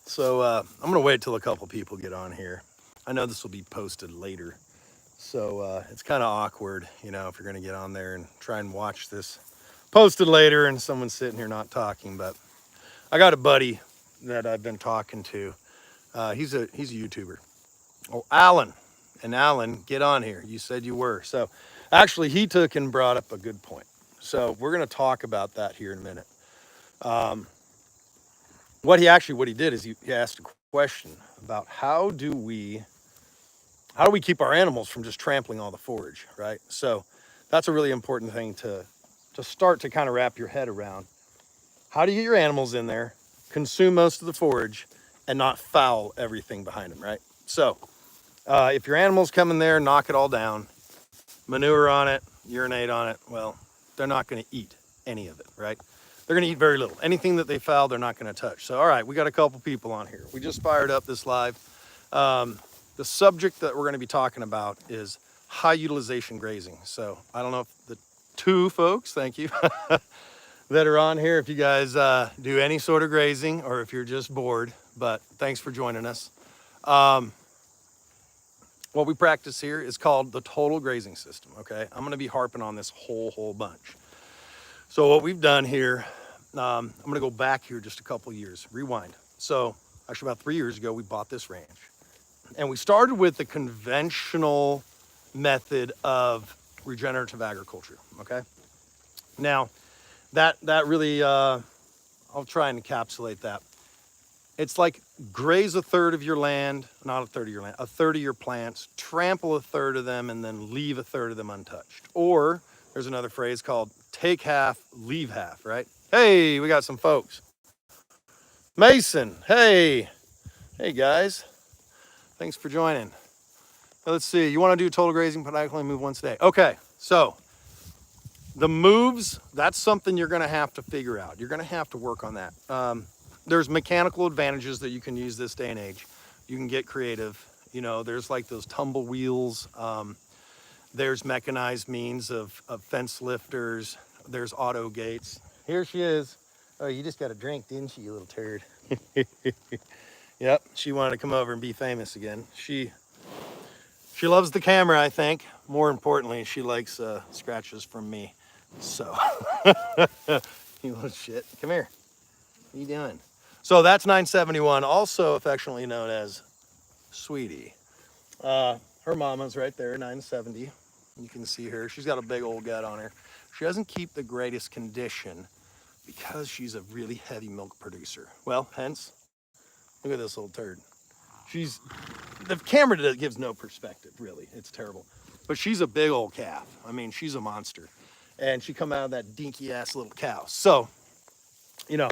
So I'm gonna wait till a couple people get on here. I know this will be posted later, so it's kind of awkward, you know, if you're gonna get on there and try and watch this posted later and someone's sitting here not talking. But I got a buddy that I've been talking to. He's a YouTuber. Oh, Alan. And Alan, get on here. You said you were. So actually, he took and brought up a good point. So we're going to talk about that here in a minute. Um, what he did is he asked a question about how do we keep our animals from just trampling all the forage, right? So that's a really important thing to start to kind of wrap your head around. How do you get your animals in there, consume most of the forage, and not foul everything behind them, right? So if your animals come in there, knock it all down, manure on it, urinate on it, well, they're not going to eat any of it, right? They're going to eat very little. Anything that they foul, they're not going to touch. So, all right, we got a couple people on here. We just fired up this live. The subject that we're going to be talking about is high utilization grazing. So I don't know if the two folks, thank you, that are on here, if you guys do any sort of grazing or if you're just bored, but thanks for joining us. What we practice here is called the total grazing system, okay? I'm gonna be harping on this whole bunch. So what we've done here, I'm gonna go back here just a couple years, rewind. So actually about 3 years ago, we bought this ranch. And we started with the conventional method of regenerative agriculture, okay? Now, that really, I'll try and encapsulate that. It's like graze a third of your land, not a third of your land, a third of your plants, trample a third of them, and then leave a third of them untouched. Or there's another phrase called take half, leave half, right? Hey, we got some folks. Mason, hey. Hey guys, thanks for joining. Let's see, you wanna do total grazing, but I can only move once a day. Okay, so the moves, that's something you're gonna have to figure out. You're gonna have to work on that. There's mechanical advantages that you can use this day and age. You can get creative. You know, there's like those tumble wheels. There's mechanized means of fence lifters. There's auto gates. Here she is. Oh, you just got a drink, didn't you little turd? Yep, she wanted to come over and be famous again. She loves the camera, I think. More importantly, she likes scratches from me. So, you little shit. Come here. What are you doing? So that's 971, also affectionately known as Sweetie. Her mama's right there, 970. You can see her. She's got a big old gut on her. She doesn't keep the greatest condition because she's a really heavy milk producer. Well, hence, look at this little turd. The camera gives no perspective, really. It's terrible. But she's a big old calf. I mean, she's a monster. And she come out of that dinky ass little cow. So, you know,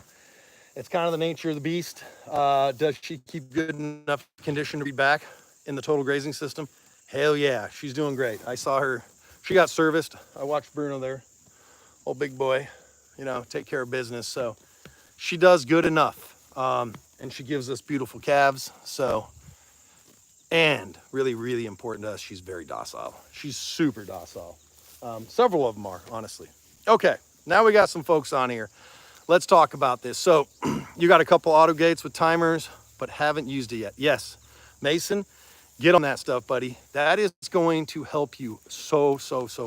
it's kind of the nature of the beast. Does she keep good enough condition to be back in the total grazing system? Hell yeah, she's doing great. I saw her, she got serviced. I watched Bruno there, old big boy, you know, take care of business. So she does good enough. And she gives us beautiful calves. So, and really, really important to us, she's very docile. She's super docile. Several of them are, honestly. Okay, now we got some folks on here. Let's talk about this. So you got a couple auto gates with timers, but haven't used it yet. Yes, Mason, get on that stuff, buddy. That is going to help you so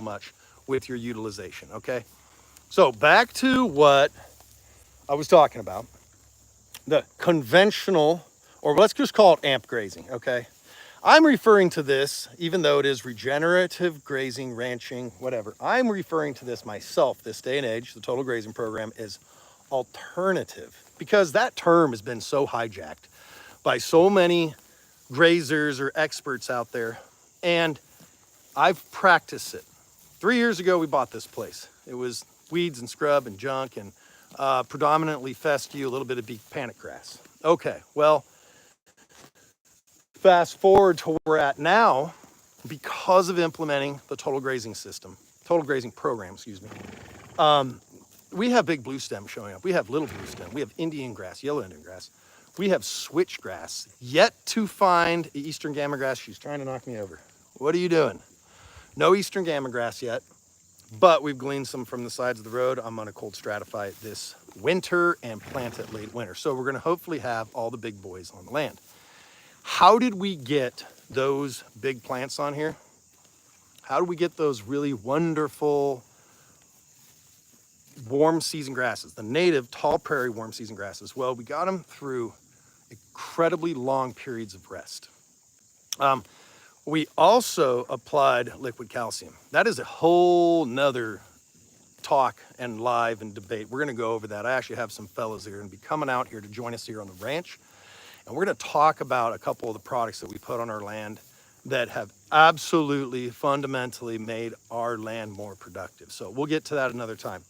much with your utilization, okay? So back to what I was talking about. The conventional, or let's just call it amp grazing, okay? I'm referring to this, even though it is regenerative grazing, ranching, whatever. I'm referring to this myself, this day and age, the total grazing program is alternative, because that term has been so hijacked by so many grazers or experts out there, and I've practiced it. 3 years ago, we bought this place. It was weeds and scrub and junk and predominantly fescue, a little bit of beef panic grass. Okay, well, fast forward to where we're at now, because of implementing the total grazing system, total grazing program, excuse me. We have big blue stem showing up. We have little blue stem. We have Indian grass, yellow Indian grass. We have switchgrass. Yet to find eastern gamma grass. She's trying to knock me over. What are you doing? No eastern gamma grass yet, but we've gleaned some from the sides of the road. I'm gonna cold stratify it this winter and plant it late winter. So we're gonna hopefully have all the big boys on the land. How did we get those big plants on here? How do we get those really wonderful warm season grasses, the native tall prairie warm season grasses? Well, we got them through incredibly long periods of rest. We also applied liquid calcium. That is a whole nother talk and live and debate. We're gonna go over that. I actually have some fellows that are gonna be coming out here to join us here on the ranch. And we're gonna talk about a couple of the products that we put on our land that have absolutely fundamentally made our land more productive. So we'll get to that another time.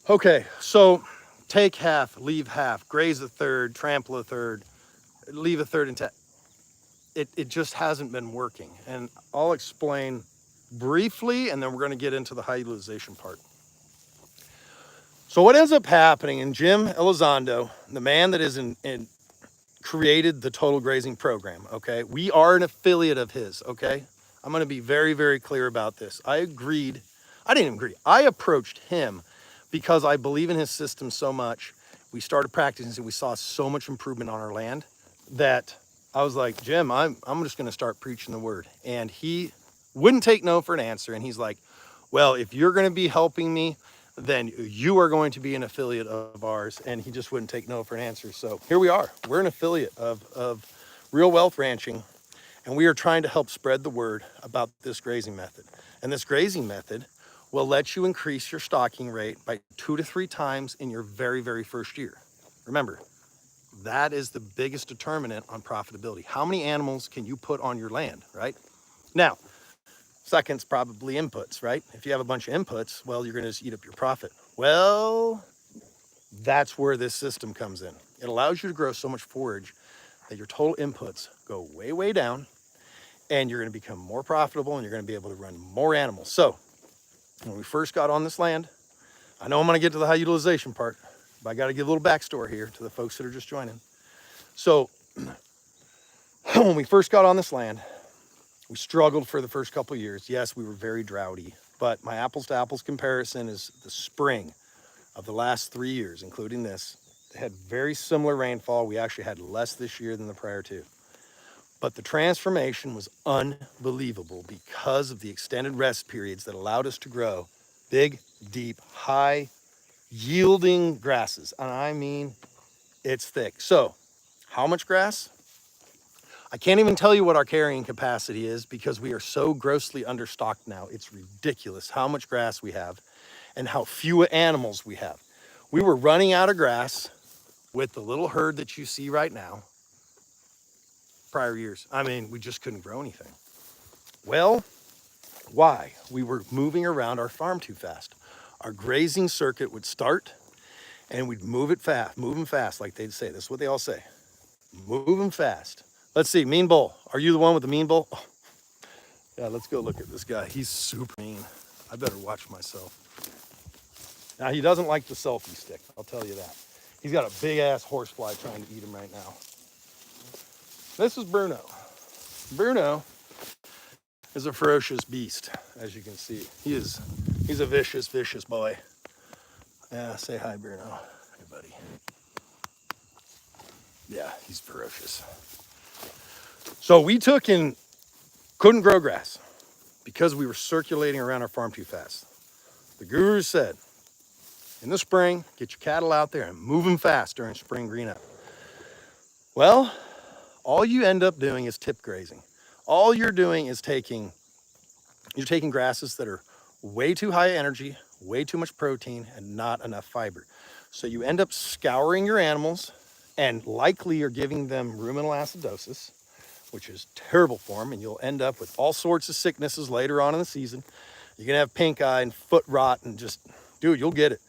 Okay, so take half, leave half, graze a third, trample a third, leave a third intact. It just hasn't been working. And I'll explain briefly, and then we're gonna get into the high utilization part. So what ends up happening, and Jim Elizondo, the man that is created the Total Grazing program, okay? We are an affiliate of his, okay? I'm gonna be very, very clear about this. I didn't even agree. I approached him because I believe in his system so much. We started practicing and we saw so much improvement on our land that I was like, Jim, I'm just gonna start preaching the word. And he wouldn't take no for an answer. And he's like, well, if you're gonna be helping me, then you are going to be an affiliate of ours. And he just wouldn't take no for an answer. So here we are. We're an affiliate of Real Wealth Ranching, and we are trying to help spread the word about this grazing method. And this grazing method will let you increase your stocking rate by 2 to 3 times in your very, very first year. Remember, that is the biggest determinant on profitability. How many animals can you put on your land, right? Now, second's probably inputs, right? If you have a bunch of inputs, well, you're gonna just eat up your profit. Well, that's where this system comes in. It allows you to grow so much forage that your total inputs go way, way down, and you're gonna become more profitable, and you're gonna be able to run more animals. So when we first got on this land, I know I'm gonna get to the high utilization part, but I gotta give a little backstory here to the folks that are just joining. So when we first got on this land, we struggled for the first couple of years. Yes, we were very droughty, but my apples to apples comparison is the spring of the last 3 years, including this. They had very similar rainfall. We actually had less this year than the prior two. But the transformation was unbelievable because of the extended rest periods that allowed us to grow big, deep, high yielding grasses. And I mean, it's thick. So how much grass? I can't even tell you what our carrying capacity is because we are so grossly understocked now. It's ridiculous how much grass we have and how few animals we have. We were running out of grass with the little herd that you see right now prior years. I mean, we just couldn't grow anything. Well, why? We were moving around our farm too fast. Our grazing circuit would start and we'd move them fast, like they'd say. This is what they all say. Move them fast. Let's see, Mean Bull. Are you the one with the Mean Bull? Oh, yeah, let's go look at this guy. He's super mean. I better watch myself. Now, he doesn't like the selfie stick, I'll tell you that. He's got a big ass horsefly trying to eat him right now. This is Bruno. Bruno is a ferocious beast, as you can see. He's a vicious, vicious boy. Yeah, say hi, Bruno. Hey, buddy. Yeah, he's ferocious. So we took and couldn't grow grass because we were circulating around our farm too fast. The guru said, in the spring, get your cattle out there and move them fast during spring green up. Well, all you end up doing is tip grazing. All you're doing is taking grasses that are way too high energy, way too much protein, and not enough fiber. So you end up scouring your animals, and likely you're giving them ruminal acidosis, which is terrible for them, and you'll end up with all sorts of sicknesses later on in the season. You're gonna have pink eye and foot rot and just, dude, you'll get it.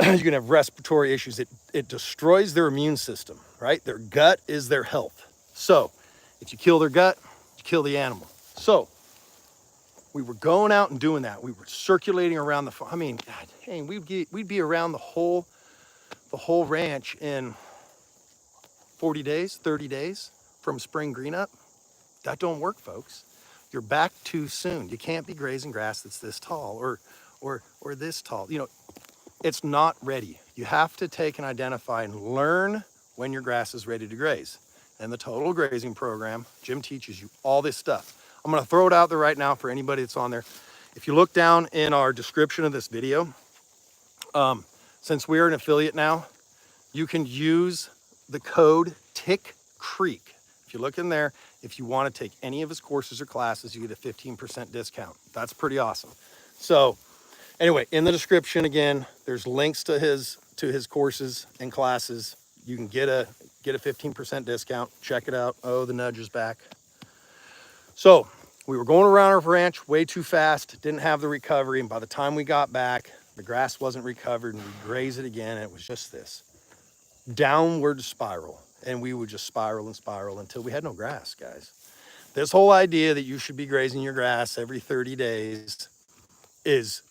You're gonna have respiratory issues. It destroys their immune system, right? Their gut is their health. So if you kill their gut, you kill the animal. So we were going out and doing that. We were circulating around the farm. I mean, God dang, we'd be around the whole ranch in 40 days, 30 days from spring green up. That don't work, folks. you're back too soon. You can't be grazing grass that's this tall or this tall. You know, it's not ready. You have to take and identify and learn when your grass is ready to graze. And the total grazing program, Jim teaches you all this stuff. I'm gonna throw it out there right now for anybody that's on there. If you look down in our description of this video, since we're an affiliate now, you can use the code TICKCREEK. If you look in there, if you want to take any of his courses or classes, you get a 15% discount. That's pretty awesome. So anyway, in the description again, there's links to his courses and classes. You can get a 15% discount. Check it out. Oh, the nudge is back. So we were going around our ranch way too fast, didn't have the recovery, and by the time we got back, the grass wasn't recovered, and we grazed it again, and it was just this downward spiral, and we would just spiral and spiral until we had no grass, guys. This whole idea that you should be grazing your grass every 30 days is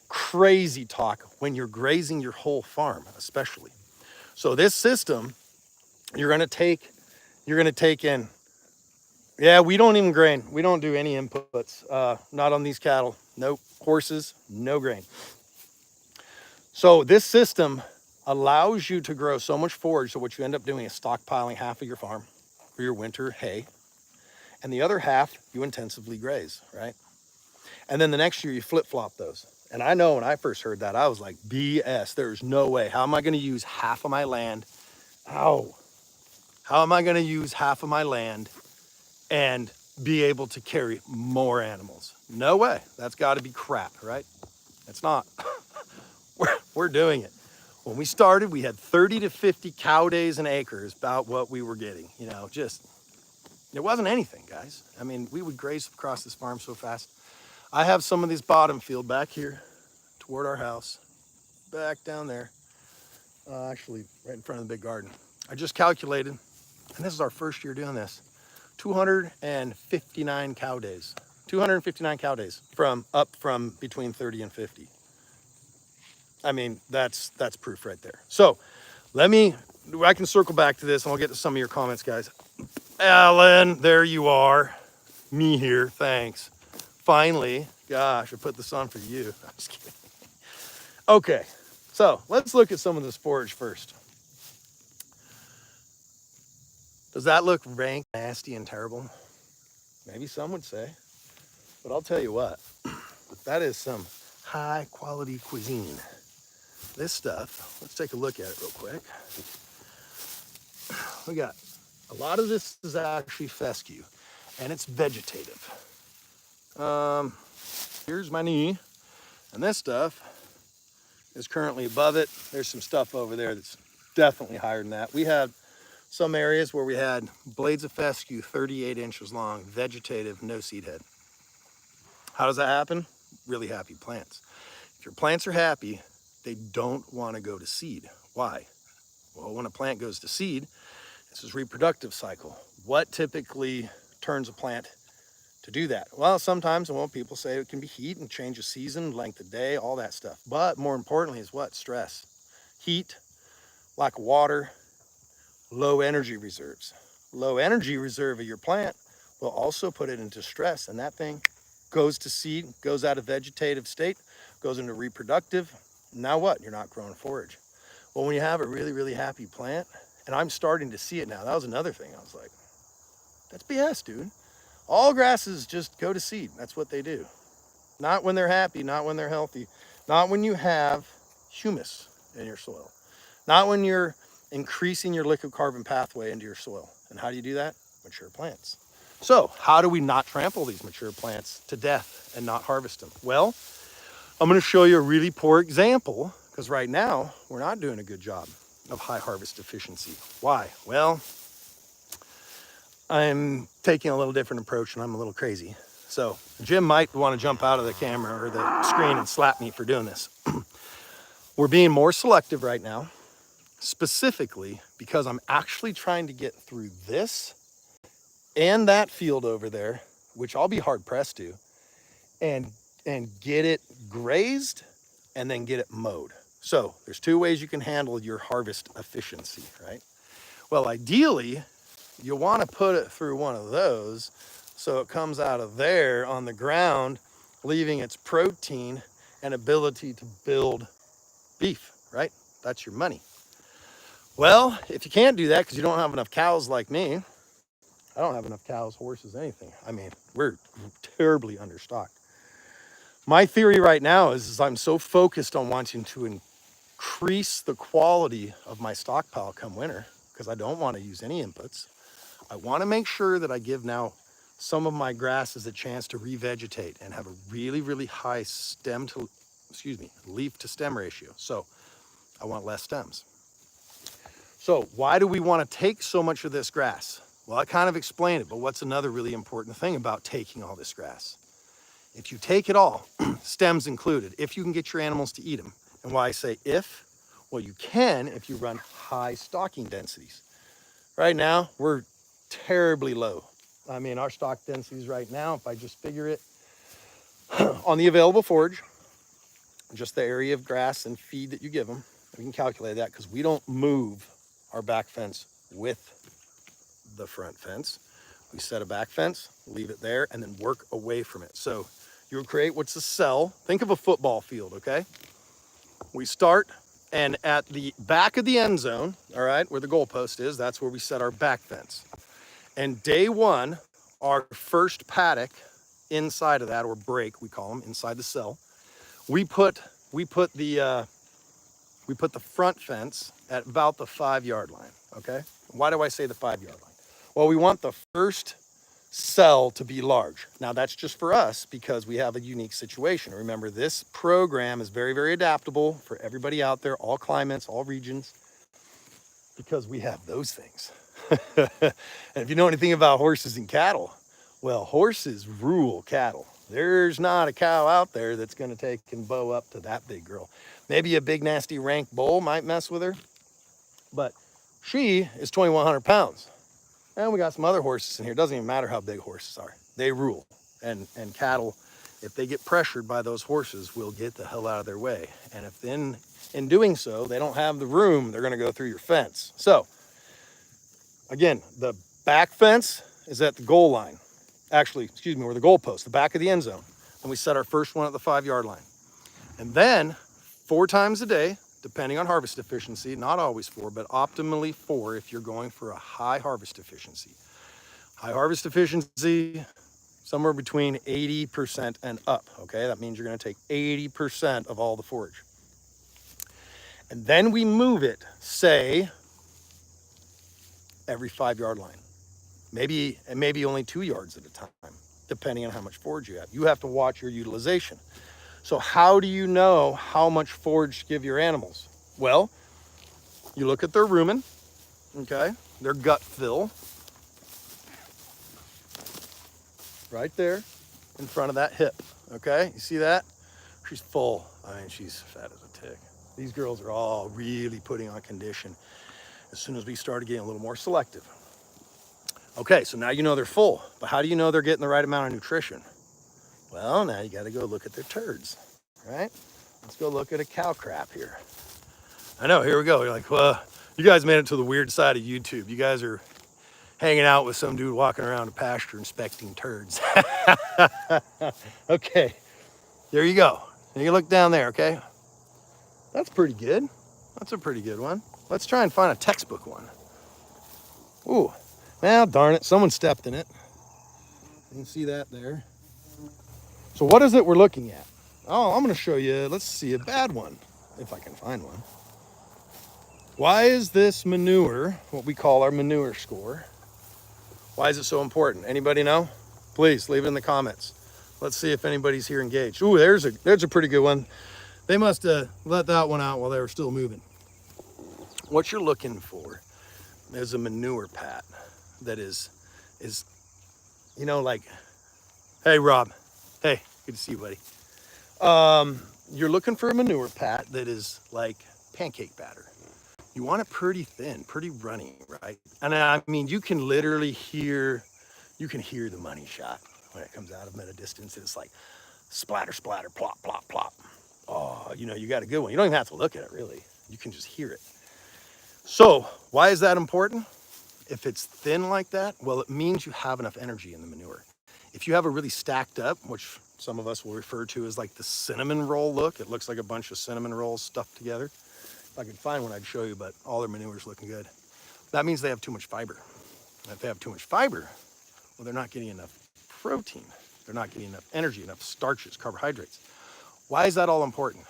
crazy talk when you're grazing your whole farm, especially. So this system, you're gonna take in, yeah, we don't even grain. We don't do any inputs, not on these cattle. Nope, horses, no grain. So this system allows you to grow so much forage, so what you end up doing is stockpiling half of your farm for your winter hay, and the other half you intensively graze, right? And then the next year you flip-flop those. And I know when I first heard that, I was like, BS, there's no way. How am I gonna use half of my land? How am I gonna use half of my land and be able to carry more animals? No way, that's gotta be crap, right? It's not. We're doing it. When we started, we had 30 to 50 cow days an acre is about what we were getting. You know, just, it wasn't anything, guys. I mean, we would graze across this farm so fast. I have some of this bottom field back here toward our house, back down there, actually right in front of the big garden. I just calculated, and this is our first year doing this, 259 cow days. 259 cow days from between 30 and 50. I mean, that's proof right there. So I can circle back to this and I'll get to some of your comments, guys. Alan, there you are. Me here, thanks. Finally, gosh, I put this on for you. I'm just kidding. Okay, so let's look at some of this forage first. Does that look rank, nasty, and terrible? Maybe some would say, but I'll tell you what, that is some high quality cuisine. This stuff, let's take a look at it real quick. We got a lot of this is actually fescue, and it's vegetative. Here's my knee, and this stuff is currently above it. There's some stuff over there that's definitely higher than that. We had some areas where we had blades of fescue 38 inches long, vegetative, no seed head. How does that happen? Really happy plants. If your plants are happy, they don't want to go to seed. Why? Well, when a plant goes to seed, it's his reproductive cycle. What typically turns a plant to do that? Well, sometimes, well, people say it can be heat and change of season, length of day, all that stuff. But more importantly is what? Stress. Heat, lack of water, low energy reserves. Low energy reserve of your plant will also put it into stress, and that thing goes to seed, goes out of vegetative state, goes into reproductive. Now what? You're not growing forage. Well, when you have a really, really happy plant, and I'm starting to see it now, that was another thing. I was like, that's BS, dude. All grasses just go to seed. That's what they do. Not when they're happy, not when they're healthy, not when you have humus in your soil, not when you're increasing your liquid carbon pathway into your soil. And how do you do that? Mature plants. So how do we not trample these mature plants to death and not harvest them? Well, I'm going to show you a really poor example, because right now we're not doing a good job of high harvest efficiency. Why? Well, I'm taking a little different approach and I'm a little crazy. So Jim might want to jump out of the camera or the screen and slap me for doing this. We're being more selective right now, specifically because I'm actually trying to get through this and that field over there, which I'll be hard pressed to, and get it grazed and then get it mowed. So there's two ways you can handle your harvest efficiency, right? Well, ideally, you want to put it through one of those So it comes out of there on the ground, leaving its protein and ability to build beef, right? That's your money. Well, if you can't do that because you don't have enough cows like me, I don't have enough cows, horses, anything. I mean, we're terribly understocked. My theory right now is I'm so focused on wanting to increase the quality of my stockpile come winter because I don't want to use any inputs. I want to make sure that I give now some of my grasses a chance to revegetate and have a really, really high leaf to stem ratio. So I want less stems. So why do we want to take so much of this grass? Well, I kind of explained it, but what's another really important thing about taking all this grass? If you take it all, stems included, if you can get your animals to eat them. And why I say if? Well, you can if you run high stocking densities. Right now, we're terribly low. I mean, our stock densities right now, if I just figure it on the available forage, just the area of grass and feed that you give them, we can calculate that because we don't move our back fence with the front fence. We set a back fence, leave it there, and then work away from it. So you'll create what's a cell. Think of a football field, okay? We start, and at the back of the end zone, all right, where the goalpost is, that's where we set our back fence. And day one, our first paddock inside of that, or break, we call them, inside the cell, we put the front fence at about the 5-yard line, okay? Why do I say the 5-yard line? Well, we want the first cell to be large. Now that's just for us because we have a unique situation. Remember, this program is very, very adaptable for everybody out there, all climates, all regions, because we have those things. And if you know anything about horses and cattle, well, horses rule cattle. There's not a cow out there that's going to take and bow up to that big girl. Maybe a big, nasty, rank bull might mess with her, but she is 2,100 pounds. And we got some other horses in here. It doesn't even matter how big horses are. They rule. And cattle, if they get pressured by those horses, will get the hell out of their way. And if in doing so, they don't have the room, they're going to go through your fence. So, again, the back fence is at the goal line. Actually, excuse me, or the goal post, the back of the end zone. And we set our first one at the 5-yard line. And then 4 times a day, depending on harvest efficiency, not always 4, but optimally 4 if you're going for a high harvest efficiency. High harvest efficiency, somewhere between 80% and up, okay? That means you're gonna take 80% of all the forage. And then we move it, say, every 5-yard line. Maybe only 2 yards at a time, depending on how much forage you have. You have to watch your utilization. So how do you know how much forage to give your animals? Well, you look at their rumen, okay? Their gut fill, right there in front of that hip, okay? You see that? She's full. I mean, she's fat as a tick. These girls are all really putting on condition as soon as we started getting a little more selective. Okay, so now you know they're full, but how do you know they're getting the right amount of nutrition? Well, now you got to go look at their turds, right? Let's go look at a cow crap here. I know, here we go. You're like, well, you guys made it to the weird side of YouTube. You guys are hanging out with some dude walking around a pasture inspecting turds. Okay, there you go. You look down there, okay? That's pretty good. That's a pretty good one. Let's try and find a textbook one. Ooh, well, darn it, someone stepped in it. You can see that there. So what is it we're looking at? Oh, I'm gonna show you, let's see, a bad one, if I can find one. Why is this manure, what we call our manure score, why is it so important? Anybody know? Please leave it in the comments. Let's see if anybody's here engaged. Ooh, there's a pretty good one. They must have let that one out while they were still moving. What you're looking for is a manure pat that is, you know, like, hey, Rob. Hey, good to see you, buddy. You're looking for a manure pat that is like pancake batter. You want it pretty thin, pretty runny, right? And I mean, you can literally hear the money shot when it comes out of them at a distance. It's like splatter, splatter, plop, plop, plop. Oh, you know, you got a good one. You don't even have to look at it, really. You can just hear it. So why is that important? If it's thin like that, well, it means you have enough energy in the manure. If you have a really stacked up, which some of us will refer to as like the cinnamon roll look, it looks like a bunch of cinnamon rolls stuffed together. If I could find one, I'd show you, but all their manure's looking good. That means they have too much fiber. And if they have too much fiber, well, they're not getting enough protein. They're not getting enough energy, enough starches, carbohydrates. Why is that all important?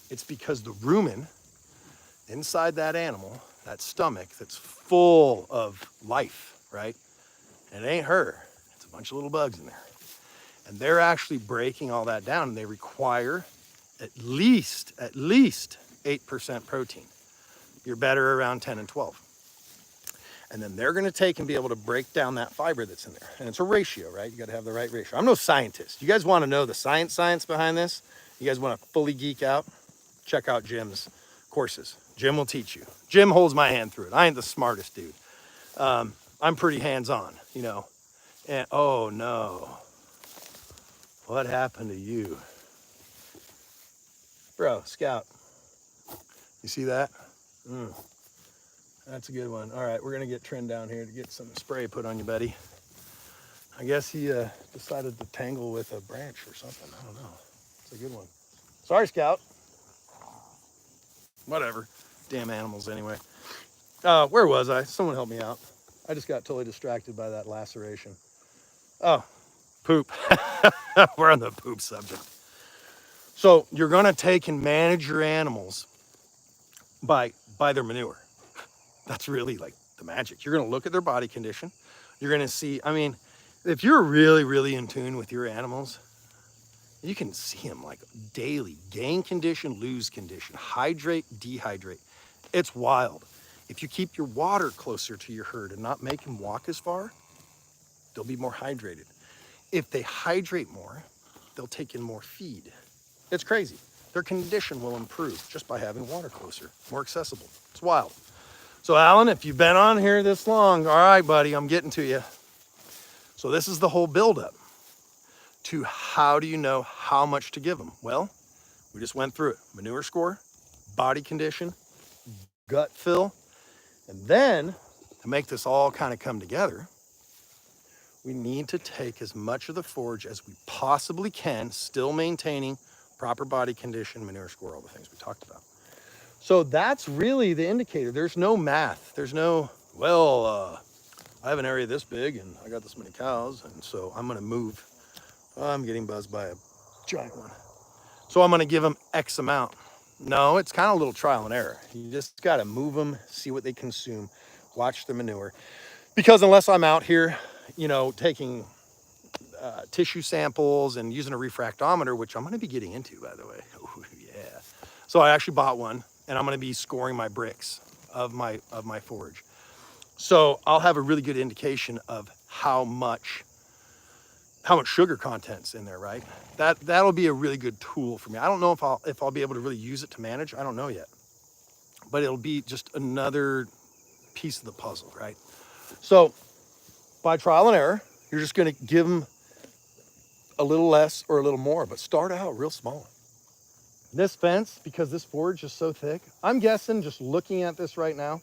It's because the rumen inside that animal, that stomach that's full of life, right? And it ain't her, it's a bunch of little bugs in there. And they're actually breaking all that down, and they require at least 8% protein. You're better around 10 and 12. And then they're gonna take and be able to break down that fiber that's in there. And it's a ratio, right? You gotta have the right ratio. I'm no scientist. You guys wanna know the science behind this? You guys wanna fully geek out? Check out Jim's courses. Jim will teach you. Jim holds my hand through it. I ain't the smartest dude. I'm pretty hands-on, you know. And oh no, what happened to you? Bro, Scout, you see that? That's a good one. All right, we're gonna get Trent down here to get some spray put on you, buddy. I guess he decided to tangle with a branch or something. I don't know. It's a good one. Sorry, Scout. Whatever. Damn animals anyway. Where was I? Someone help me out. I just got totally distracted by that laceration. Oh, poop. We're on the poop subject. So you're gonna take and manage your animals by their manure. That's really like the magic. You're gonna look at their body condition. You're gonna see, I mean, if you're really in tune with your animals, you can see them like daily, gain condition, lose condition, hydrate, dehydrate. It's wild. If you keep your water closer to your herd and not make them walk as far, they'll be more hydrated. If they hydrate more, they'll take in more feed. It's crazy. Their condition will improve just by having water closer, more accessible. It's wild. So Alan, if you've been on here this long, all right, buddy, I'm getting to you. So this is the whole buildup to how do you know how much to give them? Well, we just went through it. Manure score, body condition, gut fill, and then to make this all kind of come together, we need to take as much of the forage as we possibly can, still maintaining proper body condition, manure score, all the things we talked about. So that's really the indicator. There's no math. There's no, well, I have an area this big and I got this many cows, and so I'm gonna move. I'm getting buzzed by a giant one. So I'm gonna give them X amount. No, it's kind of a little trial and error. You just gotta move them, see what they consume, watch the manure. Because unless I'm out here, you know, taking tissue samples and using a refractometer, which I'm gonna be getting into, by the way. Ooh, yeah. So I actually bought one, and I'm gonna be scoring my bricks of my forage. So I'll have a really good indication of how much sugar content's in there, right? That'll be a really good tool for me. I don't know if I'll be able to really use it to manage. I don't know yet, but it'll be just another piece of the puzzle, right? So by trial and error, you're just gonna give them a little less or a little more, but start out real small. This fence, because this forage is so thick, I'm guessing just looking at this right now,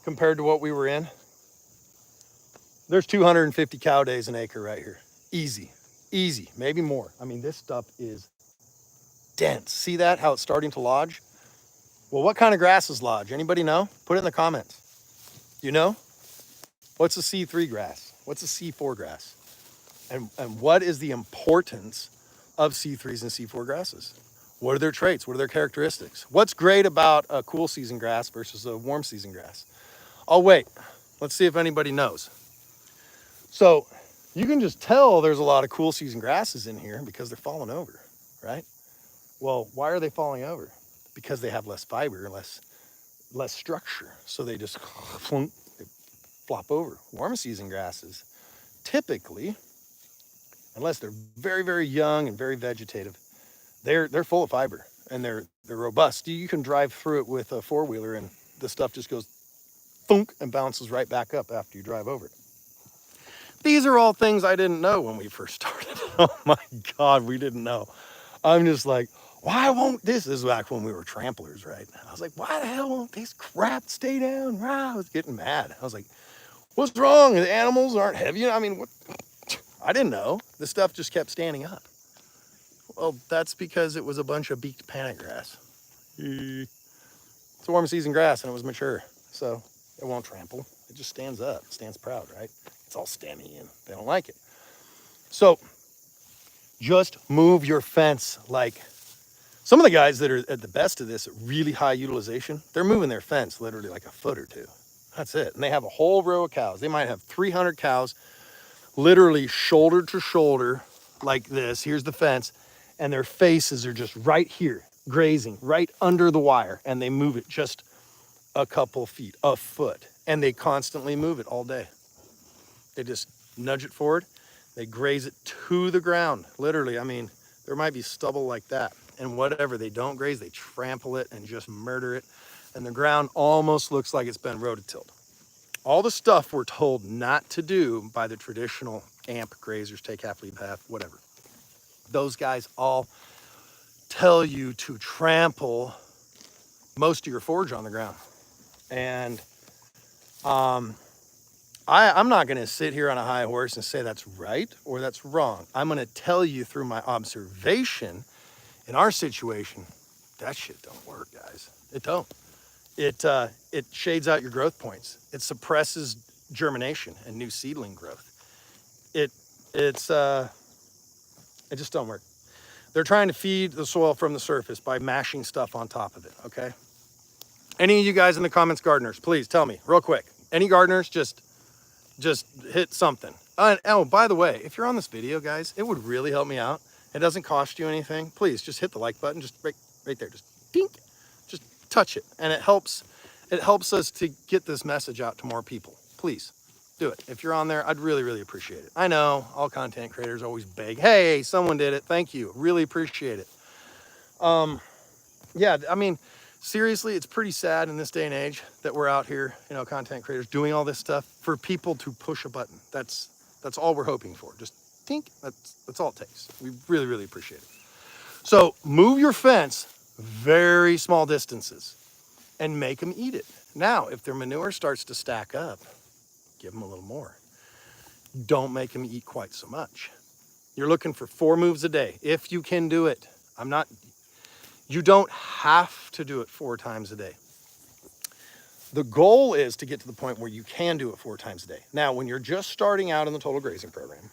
compared to what we were in, there's 250 cow days an acre right here. Easy, maybe more. I mean, this stuff is dense. See that, how it's starting to lodge? Well, what kind of grasses lodge? Anybody know? Put it in the comments. You know? What's a C3 grass? What's a C4 grass? And what is the importance of C3s and C4 grasses? What are their traits? What are their characteristics? What's great about a cool season grass versus a warm season grass? I'll wait. Let's see if anybody knows. So you can just tell there's a lot of cool season grasses in here because they're falling over, right? Well, why are they falling over? Because they have less fiber, less structure. So they just they flop over. Warm season grasses, typically, unless they're very young and very vegetative, they're full of fiber and they're robust. You can drive through it with a four-wheeler and the stuff just goes thunk and bounces right back up after you drive over it. These are all things I didn't know when we first started. Oh my God, we didn't know. I'm just like, why won't this is back when we were tramplers, right? I was like, why the hell won't this crap stay down? I was getting mad. I was like, what's wrong? The animals aren't heavy. I mean, what? I didn't know. This stuff just kept standing up. Well, that's because it was a bunch of beaked panic grass. It's a warm season grass and it was mature. So it won't trample. It just stands up, stands proud, right? It's all stemmy and they don't like it. So just move your fence. Like some of the guys that are at the best of this, at really high utilization, they're moving their fence literally like a foot or two. That's it. And they have a whole row of cows. They might have 300 cows literally shoulder to shoulder like this. Here's the fence. And their faces are just right here, grazing right under the wire. And they move it just a couple feet, a foot. And they constantly move it all day. They just nudge it forward. They graze it to the ground. Literally, I mean, there might be stubble like that. And whatever they don't graze, they trample it and just murder it. And the ground almost looks like it's been rototilled. All the stuff we're told not to do by the traditional AMP grazers, take half, leave half, whatever. Those guys all tell you to trample most of your forage on the ground. And I'm not going to sit here on a high horse and say that's right or that's wrong. I'm going to tell you through my observation in our situation, that shit don't work, guys. It don't. It shades out your growth points. It suppresses germination and new seedling growth. It just don't work. They're trying to feed the soil from the surface by mashing stuff on top of it, okay? Any of you guys in the comments, gardeners, please tell me real quick. Any gardeners, just hit something. Oh, by the way, if you're on this video, guys, it would really help me out. It doesn't cost you anything. Please just hit the like button, just right there, just dink, just touch it. And it helps us to get this message out to more people. Please do it. If you're on there, I'd really, really appreciate it. I know all content creators always beg, hey, someone did it. Thank you. Really appreciate it. Yeah, I mean, seriously, it's pretty sad in this day and age that we're out here, you know, content creators doing all this stuff for people to push a button. That's all we're hoping for. Just tink, that's all it takes. We really, really appreciate it. So move your fence very small distances and make them eat it. Now, if their manure starts to stack up, give them a little more. Don't make them eat quite so much. You're looking for 4 moves a day, if you can do it. You don't have to do it 4 times a day. The goal is to get to the point where you can do it 4 times a day. Now, when you're just starting out in the total grazing program,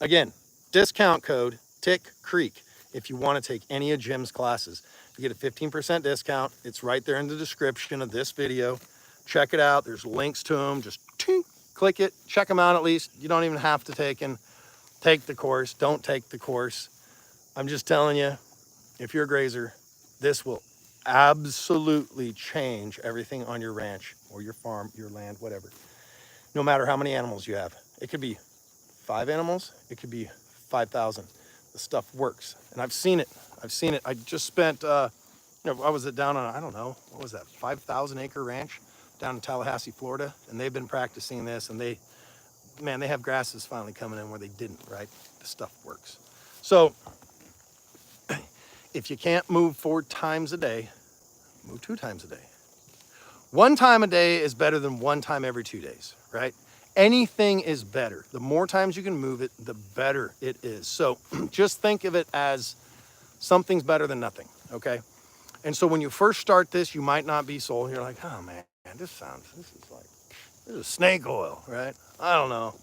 again, discount code TICKCREEK if you want to take any of Jim's classes. You get a 15% discount. It's right there in the description of this video. Check it out. There's links to them. Just tink, click it. Check them out at least. You don't even have to take the course. Don't take the course. I'm just telling you, if you're a grazer, this will absolutely change everything on your ranch or your farm, your land, whatever. No matter how many animals you have. It could be 5 animals. It could be 5,000. The stuff works. And I've seen it. I just spent, I was down on, I don't know, what was that, 5,000 acre ranch down in Tallahassee, Florida. And they've been practicing this and they have grasses finally coming in where they didn't, right? The stuff works. So if you can't move 4 times a day, move 2 times a day. 1 time a day is better than 1 time every 2 days, right? Anything is better. The more times you can move it, the better it is. So just think of it as something's better than nothing, okay? And so when you first start this, you might not be sold. You're like, oh man, this is snake oil, right? I don't know.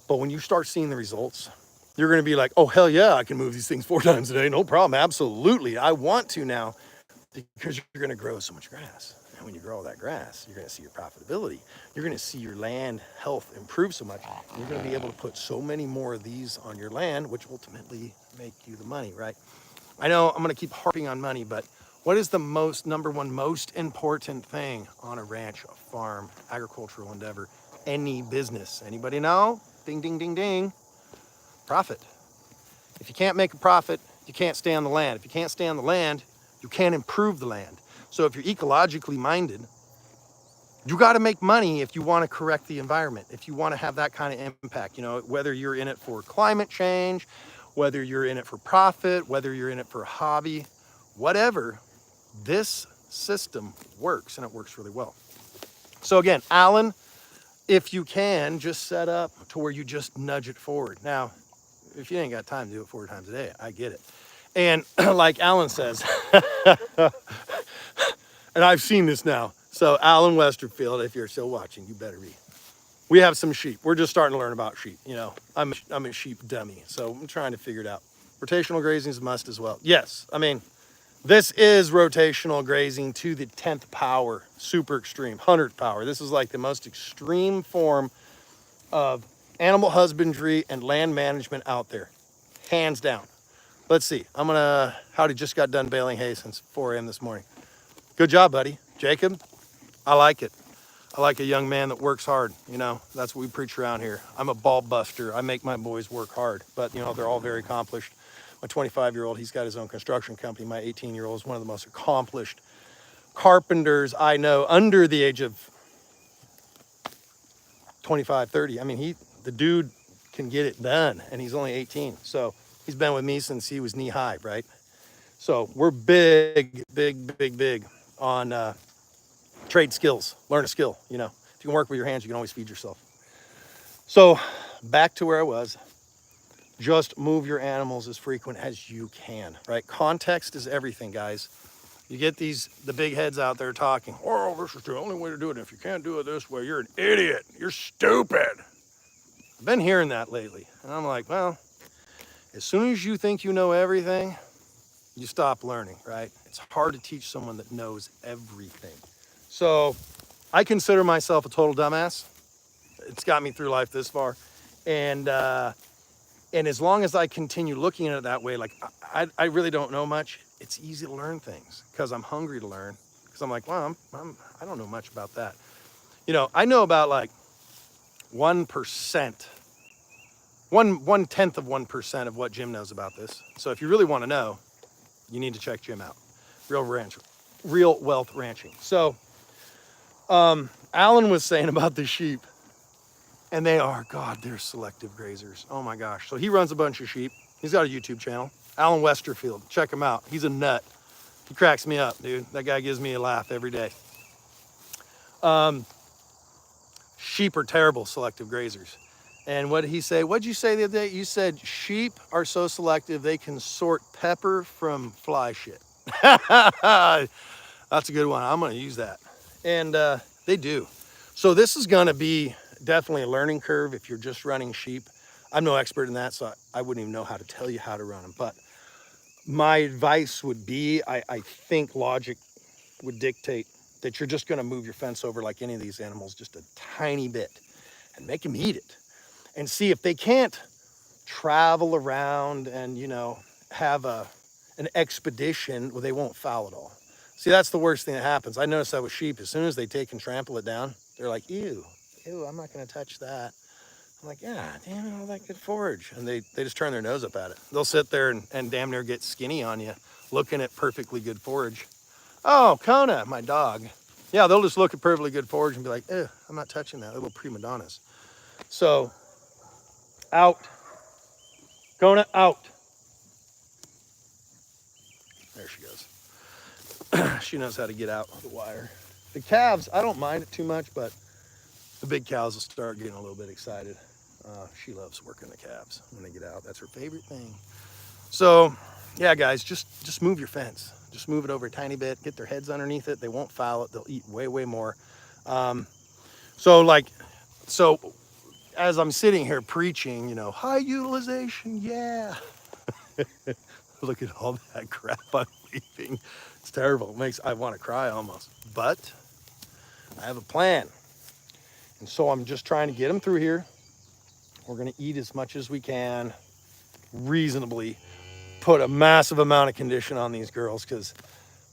But when you start seeing the results, you're going to be like, oh, hell yeah, I can move these things 4 times a day. No problem. Absolutely. I want to now, because you're going to grow so much grass. And when you grow all that grass, you're going to see your profitability. You're going to see your land health improve so much. You're going to be able to put so many more of these on your land, which ultimately make you the money, right? I know I'm going to keep harping on money, but what is the number one most important thing on a ranch, a farm, agricultural endeavor, any business? Anybody know? Ding, ding, ding, ding. Profit. If you can't make a profit, you can't stay on the land. If you can't stay on the land, you can't improve the land. So if you're ecologically minded, you got to make money if you want to correct the environment, if you want to have that kind of impact, you know, whether you're in it for climate change, whether you're in it for profit, whether you're in it for a hobby, whatever, this system works and it works really well. So again, Alan if you can, just set up to where you just nudge it forward. Now, if you ain't got time to do it 4 times a day, I get it. And like Alan says, and I've seen this now. So Alan Westerfield, if you're still watching, you better be. We have some sheep. We're just starting to learn about sheep. You know, I'm a sheep dummy, so I'm trying to figure it out. Rotational grazing is a must as well. Yes, I mean, this is rotational grazing to the 10th power, super extreme, 100th power. This is like the most extreme form of animal husbandry and land management out there, hands down. Let's see, Howdy just got done baling hay since 4 a.m. this morning. Good job, buddy. Jacob, I like it. I like a young man that works hard. You know, that's what we preach around here. I'm a ball buster. I make my boys work hard, but you know, they're all very accomplished. My 25-year-old, he's got his own construction company. My 18-year-old is one of the most accomplished carpenters I know under the age of 25, 30. I mean, the dude can get it done, and he's only 18. So he's been with me since he was knee high, right? So we're big on trade skills. Learn a skill, you know. If you can work with your hands, you can always feed yourself. So back to where I was. Just move your animals as frequent as you can, right? Context is everything, guys. You get the big heads out there talking, oh, this is the only way to do it. If you can't do it this way, you're an idiot. You're stupid. I've been hearing that lately. And I'm like, well, as soon as you think you know everything, you stop learning, right? It's hard to teach someone that knows everything. So I consider myself a total dumbass. It's got me through life this far. And as long as I continue looking at it that way, like I really don't know much, it's easy to learn things because I'm hungry to learn. Because I'm like, well, I don't know much about that. You know, I know about like 1%, 1/10 of 1% of what Jim knows about this. So if you really want to know, you need to check Jim out. Real Wealth Ranching. So Alan was saying about the sheep. And they're selective grazers. Oh my gosh. So he runs a bunch of sheep. He's got a YouTube channel, Alan Westerfield. Check him out. He's a nut. He cracks me up, dude. That guy gives me a laugh every day. Sheep are terrible selective grazers. And what did he say? What'd you say the other day? You said sheep are so selective they can sort pepper from fly shit. That's a good one. I'm going to use that. And they do. So this is going to be definitely a learning curve if you're just running sheep. I'm no expert in that, so I wouldn't even know how to tell you how to run them. But my advice would be, I think logic would dictate that you're just going to move your fence over like any of these animals, just a tiny bit, and make them eat it. And see if they can't travel around and, you know, have an expedition where they won't foul at all. See, that's the worst thing that happens. I noticed that with sheep. As soon as they take and trample it down, they're like, ew, I'm not going to touch that. I'm like, yeah, damn it, all that good forage. And they just turn their nose up at it. They'll sit there and damn near get skinny on you looking at perfectly good forage. Oh, Kona, my dog. Yeah, they'll just look at perfectly good forage and be like, I'm not touching that, little prima donnas. So, out. Kona, out. There she goes. She knows how to get out of the wire. The calves, I don't mind it too much, but the big cows will start getting a little bit excited. She loves working the calves when they get out. That's her favorite thing. So, yeah, guys, just move your fence. Just move it over a tiny bit. Get their heads underneath it. They won't foul it. They'll eat way, way more. So as I'm sitting here preaching, you know, high utilization, yeah. Look at all that crap I'm leaving. It's terrible. It makes I want to cry almost. But I have a plan. And so I'm just trying to get them through here. We're going to eat as much as we can, reasonably put a massive amount of condition on these girls because,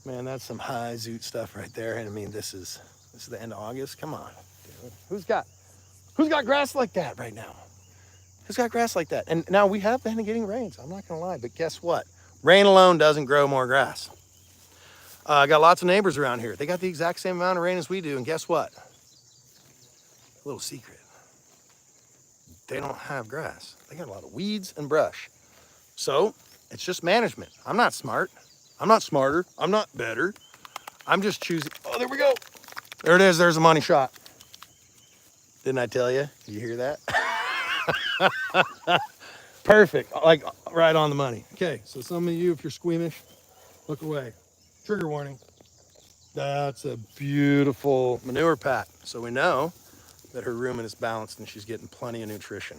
man, that's some high zoot stuff right there. And I mean, this is the end of August. Come on. Dude. Who's got grass like that right now? Who's got grass like that? And now we have been getting rains. I'm not going to lie, but guess what? Rain alone doesn't grow more grass. I got lots of neighbors around here. They got the exact same amount of rain as we do. And guess what? A little secret. They don't have grass. They got a lot of weeds and brush. So it's just management. I'm not smart. I'm not smarter. I'm not better. I'm just choosing. Oh, there we go. There it is. There's a money shot. Didn't I tell you? You hear that? Perfect, like right on the money. Okay, so some of you, if you're squeamish, look away. Trigger warning. That's a beautiful manure pat. So we know that her rumen is balanced and she's getting plenty of nutrition.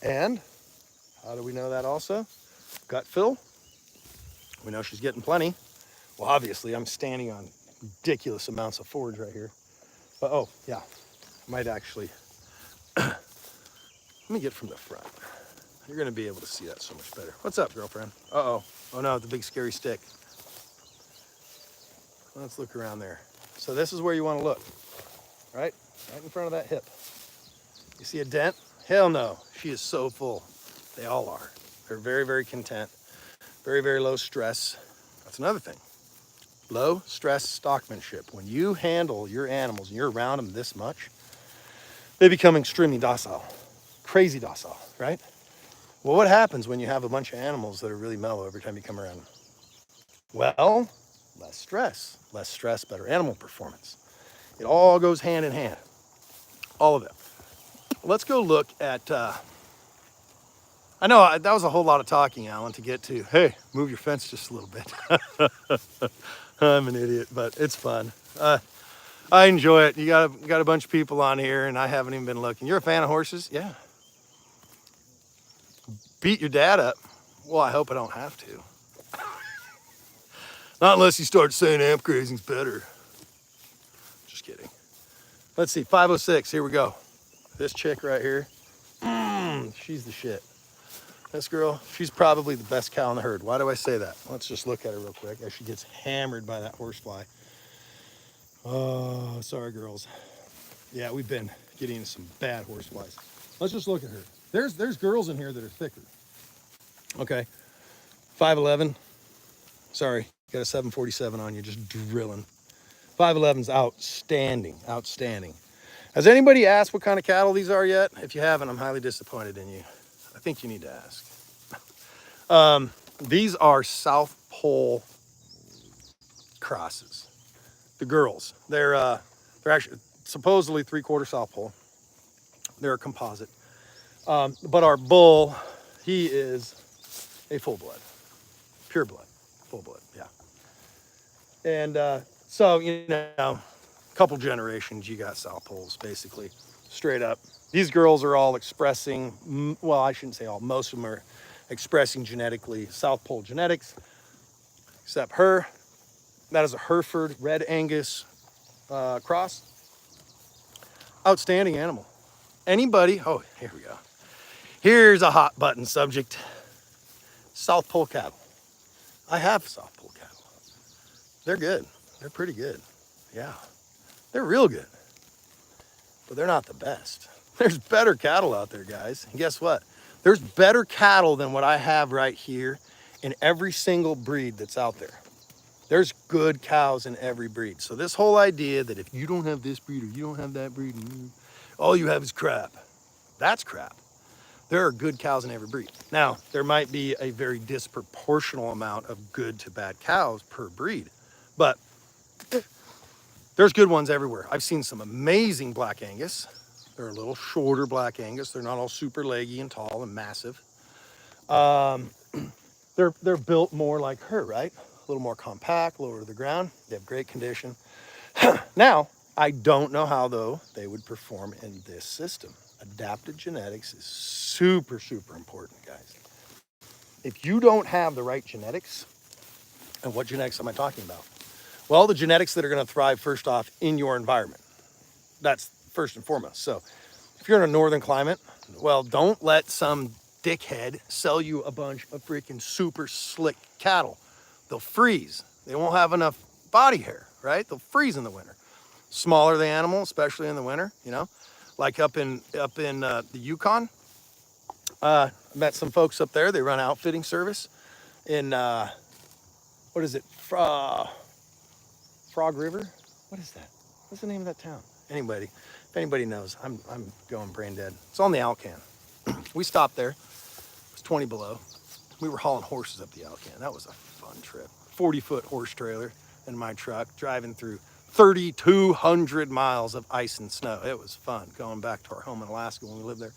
And how do we know that also? Gut fill. We know she's getting plenty. Well, obviously I'm standing on ridiculous amounts of forage right here. But oh yeah, might actually, let me get from the front. You're gonna be able to see that so much better. What's up, girlfriend? Uh-oh. Oh no, the big scary stick. Let's look around there. So this is where you wanna look, right? Right in front of that hip. You see a dent? Hell no, she is so full. They all are. They're very, very content. Very, very low stress. That's another thing. Low stress stockmanship. When you handle your animals and you're around them this much, they become extremely docile. Crazy docile, right? Well, what happens when you have a bunch of animals that are really mellow every time you come around them? Well, less stress. Less stress, better animal performance. It all goes hand in hand. All of it. Let's go look at, I know that was a whole lot of talking, Alan, to get to, hey, move your fence just a little bit. I'm an idiot, but it's fun. I enjoy it. You got a bunch of people on here, and I haven't even been looking. You're a fan of horses? Yeah. Beat your dad up? Well, I hope I don't have to. Not unless you start saying amp grazing's better. Just kidding. Let's see, 506, here we go. This chick right here, she's the shit. This girl, she's probably the best cow in the herd. Why do I say that? Let's just look at her real quick as she gets hammered by that horsefly. Oh, sorry, girls. Yeah, we've been getting into some bad horseflies. Let's just look at her. There's girls in here that are thicker. Okay, 5'11". Sorry, got a 747 on you, just drilling. 5'11's outstanding, outstanding. Has anybody asked what kind of cattle these are yet? If you haven't, I'm highly disappointed in you. I think you need to ask. These are South Pole crosses. The girls, they're actually supposedly 3/4 South Pole. They're a composite. But our bull, he is a full blood, pure blood, full blood, yeah. And so, you know, a couple generations, you got South Poles, basically, straight up. These girls are all expressing, well, I shouldn't say all, most of them are expressing genetically South Pole genetics, except her. That is a Hereford Red Angus cross. Outstanding animal. Anybody, oh, here we go. Here's a hot button subject. South Pole cattle. I have South Pole cattle. They're good. They're pretty good. Yeah, they're real good. But they're not the best. There's better cattle out there, guys. And guess what? There's better cattle than what I have right here in every single breed that's out there. There's good cows in every breed. So this whole idea that if you don't have this breed or you don't have that breed, all you have is crap. That's crap. There are good cows in every breed. Now, there might be a very disproportional amount of good to bad cows per breed, but there's good ones everywhere. I've seen some amazing Black Angus. They're a little shorter Black Angus. They're not all super leggy and tall and massive. They're built more like her, right? A little more compact, lower to the ground. They have great condition. Now, I don't know how, though, they would perform in this system. Adapted genetics is super, super important, guys. If you don't have the right genetics, and what genetics am I talking about? Well, the genetics that are going to thrive first off in your environment. That's first and foremost. So if you're in a northern climate, well, don't let some dickhead sell you a bunch of freaking super slick cattle. They'll freeze. They won't have enough body hair, right? They'll freeze in the winter. Smaller the animal, especially in the winter, you know, like up in the Yukon. Met some folks up there. They run outfitting service in, what is it? Frog River? What is that? What's the name of that town? Anybody, if anybody knows, I'm going brain dead. It's on the Alcan. We stopped there. It was 20 below. We were hauling horses up the Alcan. That was a fun trip. 40-foot horse trailer in my truck, driving through 3,200 miles of ice and snow. It was fun going back to our home in Alaska when we lived there.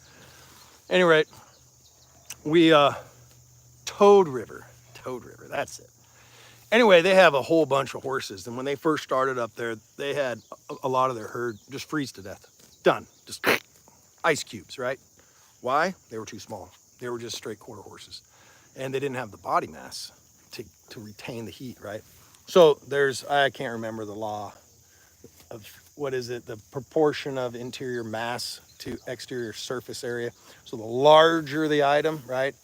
Any rate, we Toad River, that's it. Anyway, they have a whole bunch of horses, and when they first started up there, they had a lot of their herd just freeze to death. Done, just ice cubes, right? Why? They were too small. They were just straight quarter horses, and they didn't have the body mass to retain the heat, right? So there's, I can't remember the law of, what is it, the proportion of interior mass to exterior surface area. So the larger the item, right,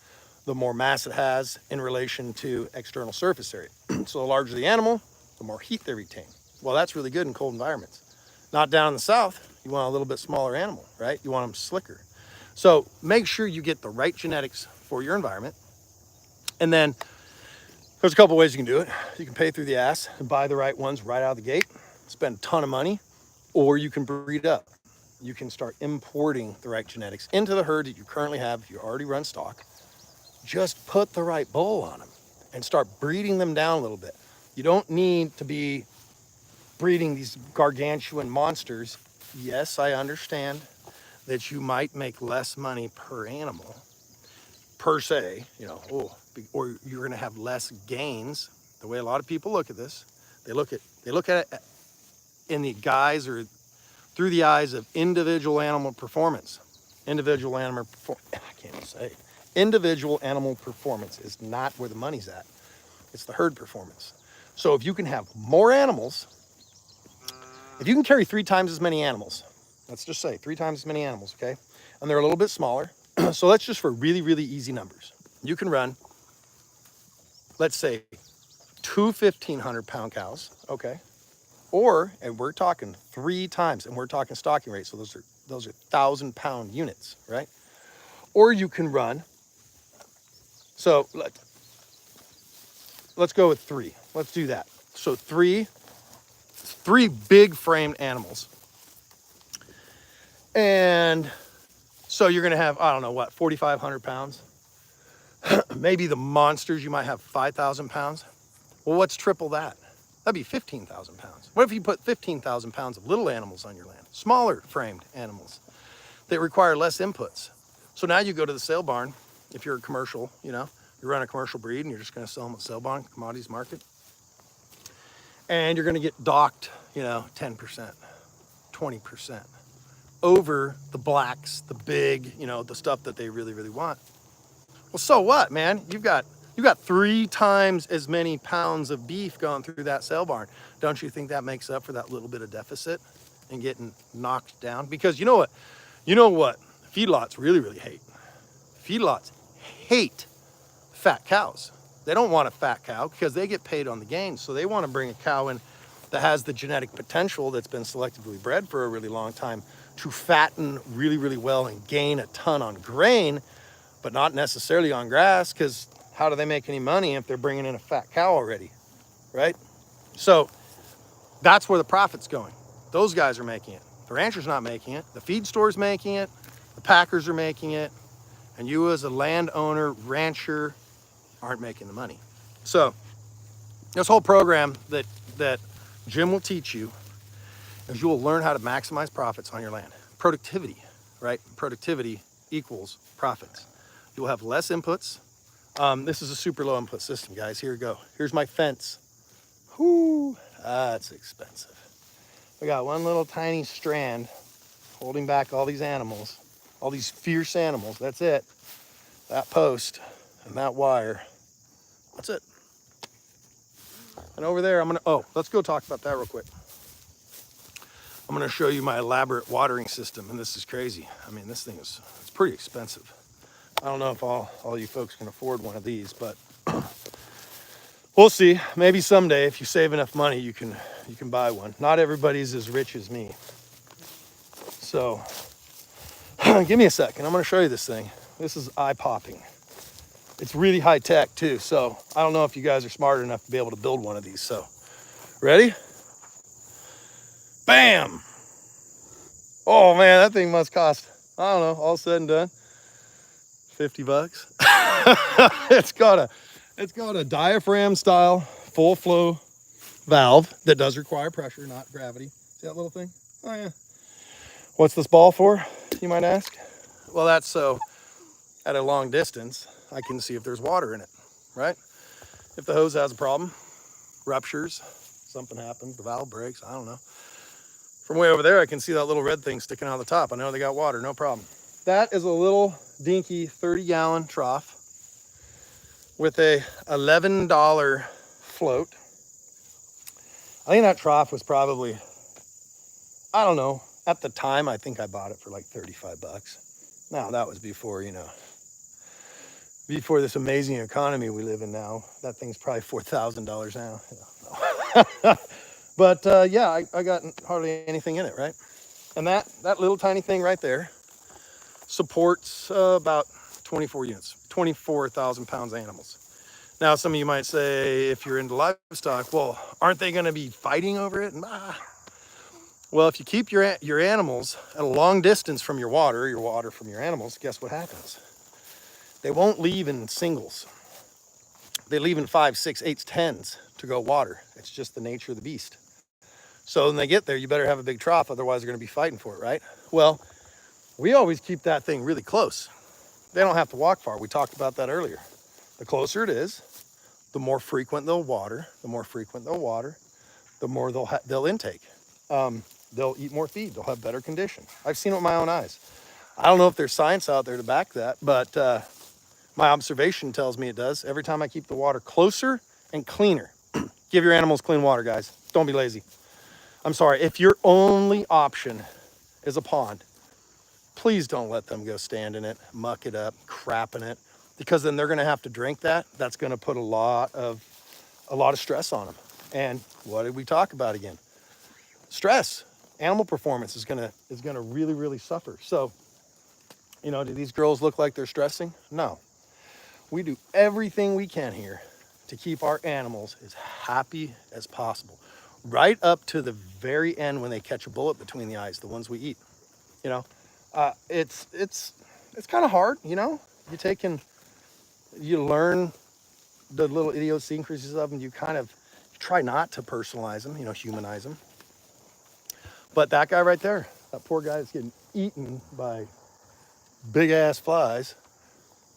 the more mass it has in relation to external surface area. So the larger the animal, the more heat they retain. Well, that's really good in cold environments. Not down in the south. You want a little bit smaller animal, right? You want them slicker. So make sure you get the right genetics for your environment. And then there's a couple ways you can do it. You can pay through the ass and buy the right ones right out of the gate, spend a ton of money, or you can breed up. You can start importing the right genetics into the herd that you currently have if you already run stock. Just put the right bull on them and start breeding them down a little bit. You don't need to be breeding these gargantuan monsters. Yes, I understand that you might make less money per animal, per se, you know, or you're going to have less gains. The way a lot of people look at this, they look at it in the guise or through the eyes of individual animal performance. Individual animal performance is not where the money's at. It's the herd performance. So if you can have more animals, if you can carry 3 times as many animals, let's just say 3 times as many animals, okay? And they're a little bit smaller. So let's just for really, really easy numbers. You can run, let's say, 2 1,500-pound cows, okay? Or, and we're talking 3 times, and we're talking stocking rates, so those are 1,000-pound units, right? Or you can run, so let's go with 3. Let's do that. So three big framed animals. And so you're gonna have, I don't know what, 4,500 pounds? Maybe the monsters, you might have 5,000 pounds. Well, what's triple that? That'd be 15,000 pounds. What if you put 15,000 pounds of little animals on your land? Smaller framed animals that require less inputs. So now you go to the sale barn, if you're a commercial, you know, you run a commercial breed and you're just gonna sell them at the sale barn, commodities market. And you're gonna get docked, you know, 10%, 20% over the blacks, the big, you know, the stuff that they really, really want. Well, so what, man? You've got 3 times as many pounds of beef going through that sale barn. Don't you think that makes up for that little bit of deficit and getting knocked down? Because you know what feedlots really, really hate? Feedlots hate fat cows. They don't want a fat cow because they get paid on the gains. So they want to bring a cow in that has the genetic potential that's been selectively bred for a really long time to fatten really, really well and gain a ton on grain, but not necessarily on grass, because how do they make any money if they're bringing in a fat cow already, right? So that's where the profit's going. Those guys are making it. The rancher's not making it. The feed store's making it. The packers are making it. And you as a landowner, rancher, aren't making the money. So this whole program that Jim will teach you is you will learn how to maximize profits on your land. Productivity, right? Productivity equals profits. You'll have less inputs. This is a super low input system, guys. Here we go. Here's my fence. Whoo, that's expensive. We got one little tiny strand holding back all these animals, all these fierce animals. That's it. That post and that wire. That's it. And over there, let's go talk about that real quick. I'm gonna show you my elaborate watering system, and this is crazy. I mean, this thing it's pretty expensive. I don't know if all you folks can afford one of these, but we'll see. Maybe someday, if you save enough money, you can buy one. Not everybody's as rich as me. So give me a second. I'm gonna show you this thing. This is eye-popping. It's really high tech too, so I don't know if you guys are smart enough to be able to build one of these. So, ready? Bam! Oh man, that thing must cost, I don't know, all said and done, 50 bucks. It's got a diaphragm style, full flow valve that does require pressure, not gravity. See that little thing? Oh yeah. What's this ball for, you might ask? Well, that's so at a long distance, I can see if there's water in it, right? If the hose has a problem, ruptures, something happens, the valve breaks, I don't know. From way over there, I can see that little red thing sticking out the top. I know they got water, no problem. That is a little dinky 30-gallon trough with a $11 float. I think that trough was probably, I don't know, at the time, I think I bought it for like 35 bucks. Now, that was before, you know, before this amazing economy we live in now. That thing's probably $4,000 now. But yeah, I got hardly anything in it, right? And that little tiny thing right there supports about 24 units, 24,000 pounds animals. Now, some of you might say, if you're into livestock, well, aren't they going to be fighting over it? Nah. Well, if you keep your animals at a long distance from your water from your animals, guess what happens? They won't leave in singles. They leave in 5, 6, 8, 10s to go water. It's just the nature of the beast. So when they get there, you better have a big trough, otherwise they're going to be fighting for it, right? Well, we always keep that thing really close. They don't have to walk far. We talked about that earlier. The closer it is, the more frequent they'll water. The more frequent they'll water, the more they'll intake. They'll eat more feed. They'll have better condition. I've seen it with my own eyes. I don't know if there's science out there to back that, but my observation tells me it does. Every time I keep the water closer and cleaner. Give your animals clean water, guys. Don't be lazy. I'm sorry, if your only option is a pond, please don't let them go stand in it, muck it up, crap in it, because then they're gonna have to drink that. That's gonna put a lot of stress on them. And what did we talk about again? Stress. Animal performance is gonna really, really suffer. So, you know, do these girls look like they're stressing? No. We do everything we can here to keep our animals as happy as possible, right up to the very end when they catch a bullet between the eyes, the ones we eat. You know, it's kind of hard. You know, you learn the little idiosyncrasies of them. You try not to personalize them, you know, humanize them. But that guy right there, that poor guy that's getting eaten by big ass flies,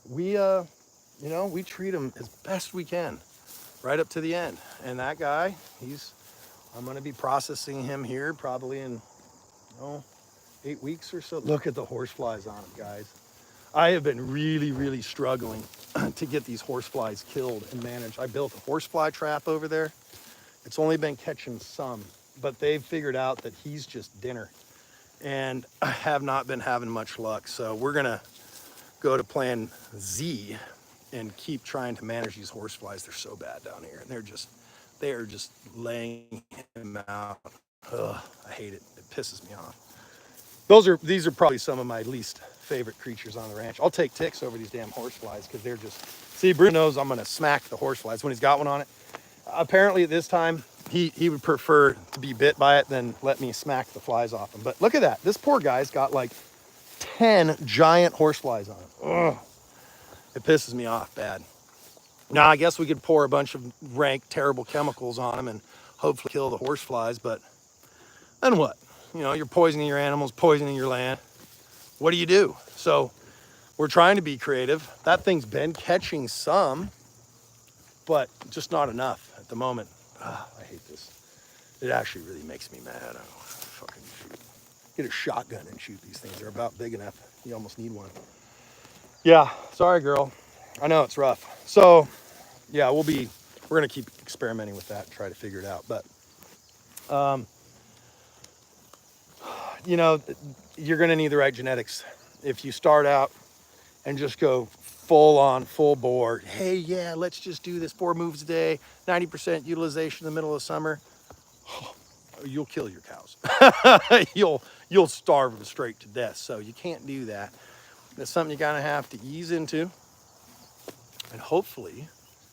we treat him as best we can right up to the end. And that guy, I'm going to be processing him here probably in 8 weeks or so. Look at the horse flies on him, guys. I have been really, really struggling to get these horse flies killed and managed. I built a horsefly trap over there. It's only been catching some, but they've figured out that he's just dinner. And I have not been having much luck. So we're going to go to plan Z and keep trying to manage these horse flies. They're so bad down here. And they are just laying him out. Ugh, I hate it. It pisses me off. These are probably some of my least favorite creatures on the ranch. I'll take ticks over these damn horse flies because they're just, see, Bruno knows I'm going to smack the horse flies when he's got one on it. Apparently at this time, he would prefer to be bit by it than let me smack the flies off him. But look at that. This poor guy's got like 10 giant horse flies on him. Ugh. It pisses me off bad. Now, I guess we could pour a bunch of rank, terrible chemicals on him and hopefully kill the horse flies, but then what? You know, you're poisoning your animals, poisoning your land. What do you do? So we're trying to be creative. That thing's been catching some, but just not enough at the moment. I hate this. It actually really makes me mad. I don't want to fucking shoot. Get a shotgun and shoot these things. They're about big enough. You almost need one. Yeah, sorry, girl. I know it's rough. So, yeah, we're going to keep experimenting with that and try to figure it out. But, you know, you're going to need the right genetics. If you start out and just go full on, full bore, hey, yeah, let's just do this 4 moves a day, 90% utilization in the middle of summer, you'll kill your cows. You'll starve them straight to death. So you can't do that. That's something you kind of have to ease into. And hopefully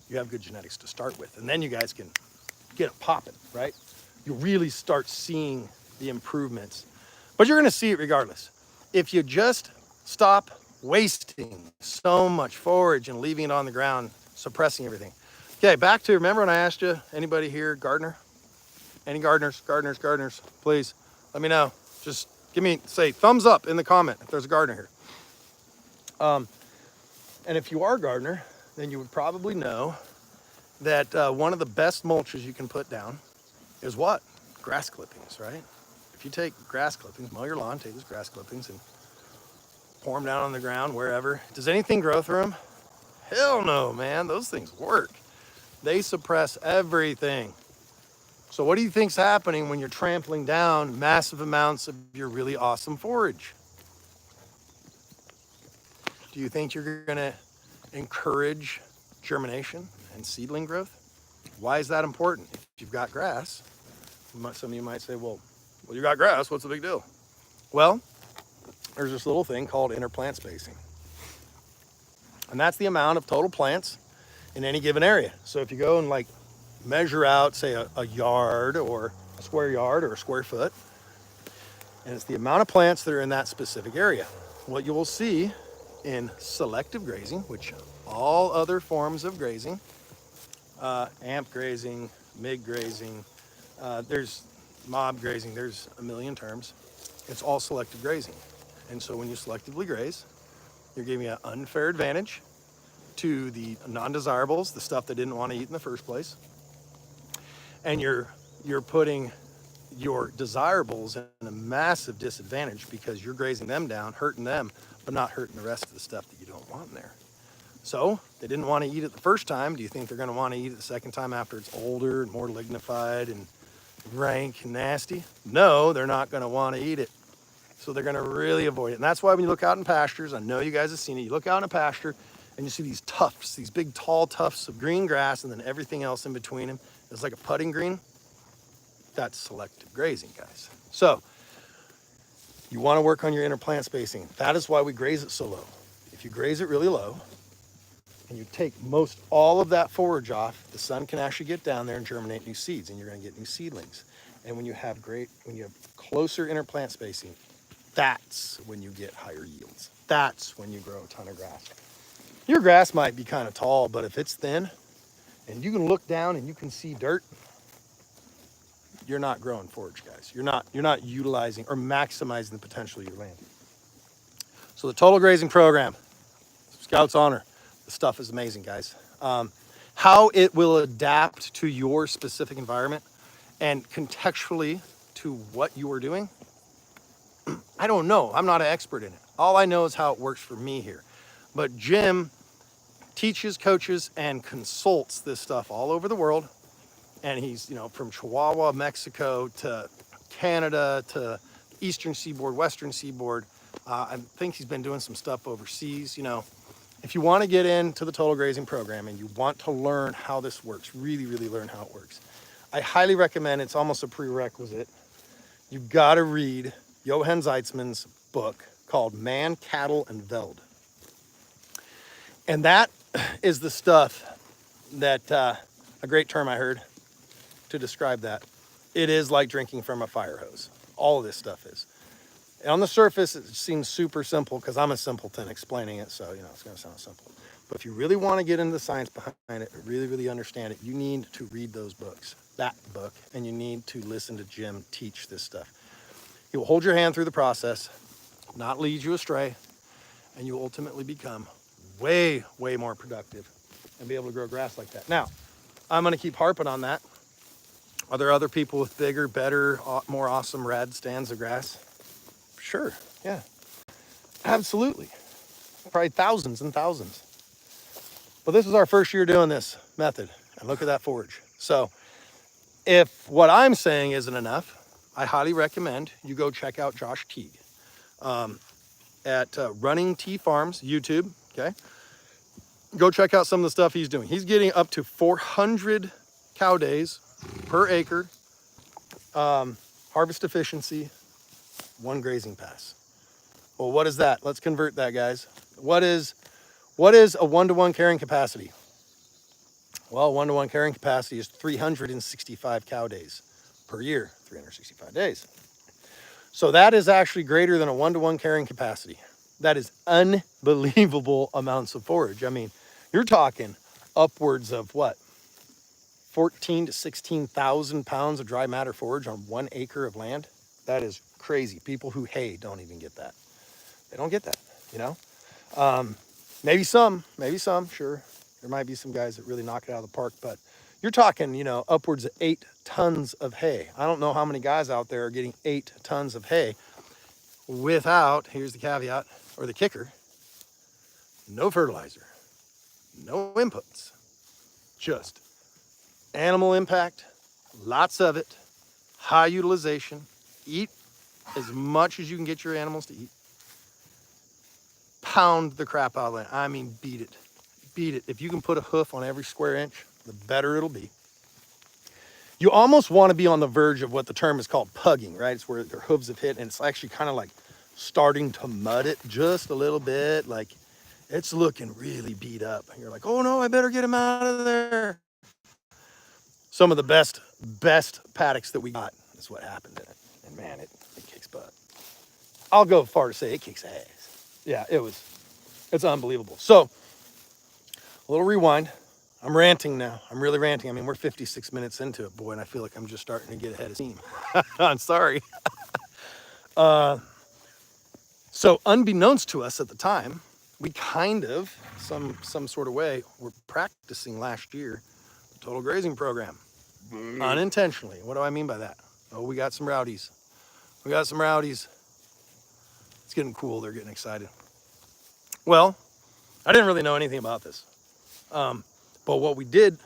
you have good genetics to start with. And then you guys can get it popping, right? You really start seeing the improvements. But you're going to see it regardless. If you just stop wasting so much forage and leaving it on the ground, suppressing everything. Okay, back to, remember when I asked you, anybody here, gardener? Any gardeners, please let me know. Just say thumbs up in the comment if there's a gardener here. And if you are a gardener, then you would probably know that one of the best mulches you can put down is what? Grass clippings, right? If you take grass clippings, mow your lawn, take those grass clippings and pour them down on the ground, wherever. Does anything grow through them? Hell no, man. Those things work. They suppress everything. So what do you think's happening when you're trampling down massive amounts of your really awesome forage? Do you think you're gonna encourage germination and seedling growth? Why is that important? If you've got grass, some of you might say, well, you got grass, what's the big deal? Well, there's this little thing called interplant spacing. And that's the amount of total plants in any given area. So if you go and like measure out, say a yard or a square yard or a square foot, and it's the amount of plants that are in that specific area. What you will see in selective grazing, which all other forms of grazing, amp grazing, MIG grazing, there's mob grazing, there's a million terms. It's all selective grazing. And so when you selectively graze, you're giving an unfair advantage to the non-desirables, the stuff they didn't want to eat in the first place. And you're putting your desirables in a massive disadvantage because you're grazing them down, hurting them, but not hurting the rest of the stuff that you don't want in there. So they didn't want to eat it the first time. Do you think they're going to want to eat it the second time after it's older and more lignified and rank and nasty? No, they're not going to want to eat it. So they're going to really avoid it. And that's why when you look out in pastures, I know you guys have seen it, you look out in a pasture and you see these tufts, these big tall tufts of green grass, and then everything else in between them is like a putting green. That's selective grazing, guys. So you want to work on your interplant spacing. That is why we graze it so low. If you graze it really low and you take most all of that forage off, the sun can actually get down there and germinate new seeds, and you're going to get new seedlings. And when you have closer interplant spacing, that's when you get higher yields. That's when you grow a ton of grass. Your grass might be kind of tall, but if it's thin and you can look down and you can see dirt, you're not growing forage, guys. You're not utilizing or maximizing the potential of your land. So the Total Grazing Program, Scout's Honor, the stuff is amazing, guys. How it will adapt to your specific environment and contextually to what you are doing, I don't know. I'm not an expert in it. All I know is how it works for me here. But Jim teaches, coaches, and consults this stuff all over the world. And he's, from Chihuahua, Mexico, to Canada, to Eastern Seaboard, Western Seaboard. I think he's been doing some stuff overseas. If you want to get into the Total Grazing Program and you want to learn how this works, really, really learn how it works, I highly recommend, it's almost a prerequisite, you've got to read Johann Zeitzman's book called Man, Cattle, and Veld. And that is the stuff that, a great term I heard to describe that. It is like drinking from a fire hose. All of this stuff is. And on the surface, it seems super simple because I'm a simpleton explaining it, so it's going to sound simple. But if you really want to get into the science behind it, really, really understand it, you need to read those books, that book, and you need to listen to Jim teach this stuff. He will hold your hand through the process, not lead you astray, and you will ultimately become way, way more productive and be able to grow grass like that. Now, I'm going to keep harping on that. Are there other people with bigger, better, more awesome, rad stands of grass? Sure, yeah, absolutely. Probably thousands and thousands. But this is our first year doing this method, and look at that forage. So if what I'm saying isn't enough, I highly recommend you go check out Josh Teague at Running Tea Farms, YouTube, okay? Go check out some of the stuff he's doing. He's getting up to 400 cow days per acre, harvest efficiency, 1 grazing pass. Well, what is that? Let's convert that, guys. What is a 1-to-1 carrying capacity? Well, 1-to-1 carrying capacity is 365 cow days per year, 365 days. So that is actually greater than a 1-to-1 carrying capacity. That is unbelievable amounts of forage. I mean, you're talking upwards of what? 14 to 16,000 pounds of dry matter forage on 1 acre of land. That is crazy. People who hay don't even get that. They don't get that, you know? Maybe some, sure. There might be some guys that really knock it out of the park, but you're talking, you know, upwards of 8 tons of hay. I don't know how many guys out there are getting 8 tons of hay without, here's the caveat, or the kicker, no fertilizer, no inputs, just animal impact, lots of it, high utilization, eat as much as you can get your animals to eat, pound the crap out of it. I mean, beat it. Beat it. If you can put a hoof on every square inch, the better it'll be. You almost want to be on the verge of what the term is called pugging, right? It's where their hooves have hit and it's actually kind of like starting to mud it just a little bit. Like it's looking really beat up. And you're like, oh no, I better get him out of there. Some of the best paddocks that we got is what happened in it. And man, it kicks butt. I'll go far to say it kicks ass. Yeah, it's unbelievable. So, a little rewind. I'm ranting now. I'm really ranting. I mean, we're 56 minutes into it, boy, and I feel like I'm just starting to get ahead of steam. I'm sorry. So, unbeknownst to us at the time, we kind of, some sort of way, were practicing last year the total grazing program. Unintentionally. What do I mean by that? Oh, we got some rowdies. It's getting cool. They're getting excited. Well, I didn't really know anything about this. But what we did,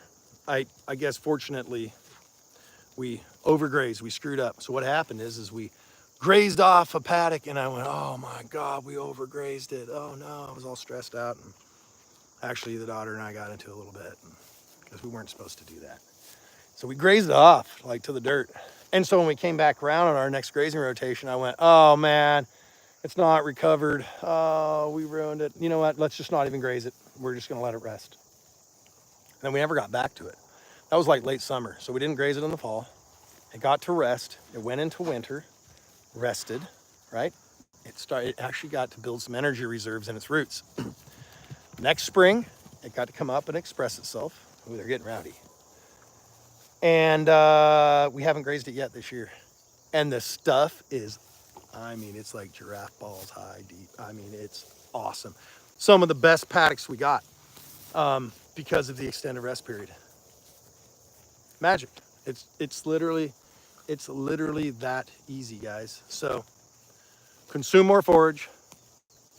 I guess fortunately, we overgrazed, we screwed up. So what happened is we grazed off a paddock and I went, oh my God, we overgrazed it. Oh no, I was all stressed out. And actually the daughter and I got into a little bit because we weren't supposed to do that. So we grazed it off like to the dirt. And so when we came back around on our next grazing rotation, I went, oh man, it's not recovered. Oh, we ruined it. You know what? Let's just not even graze it. We're just going to let it rest. And then we never got back to it. That was like late summer. So we didn't graze it in the fall. It got to rest. It went into winter, rested, right? It actually got to build some energy reserves in its roots. Next spring, it got to come up and express itself. Ooh, they're getting rowdy. And we haven't grazed it yet this year. And the stuff is, I mean, it's like giraffe balls high, deep. I mean, it's awesome. Some of the best paddocks we got because of the extended rest period. Magic. It's literally that easy, guys. So consume more forage,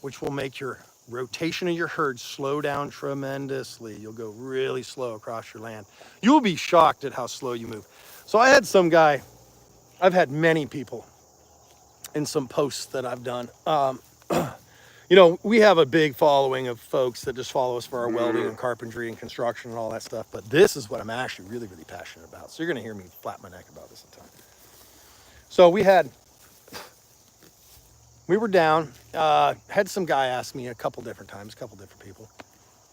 which will make your rotation of your herd slow down tremendously. You'll go really slow across your land. You'll be shocked at how slow you move. So I had some guy, I've had many people in some posts that I've done. You know, we have a big following of folks that just follow us for our welding and carpentry and construction and all that stuff. But this is what I'm actually really, really passionate about. So you're going to hear me flap my neck about this in time. So we were down, had some guy ask me a couple different times, a couple different people,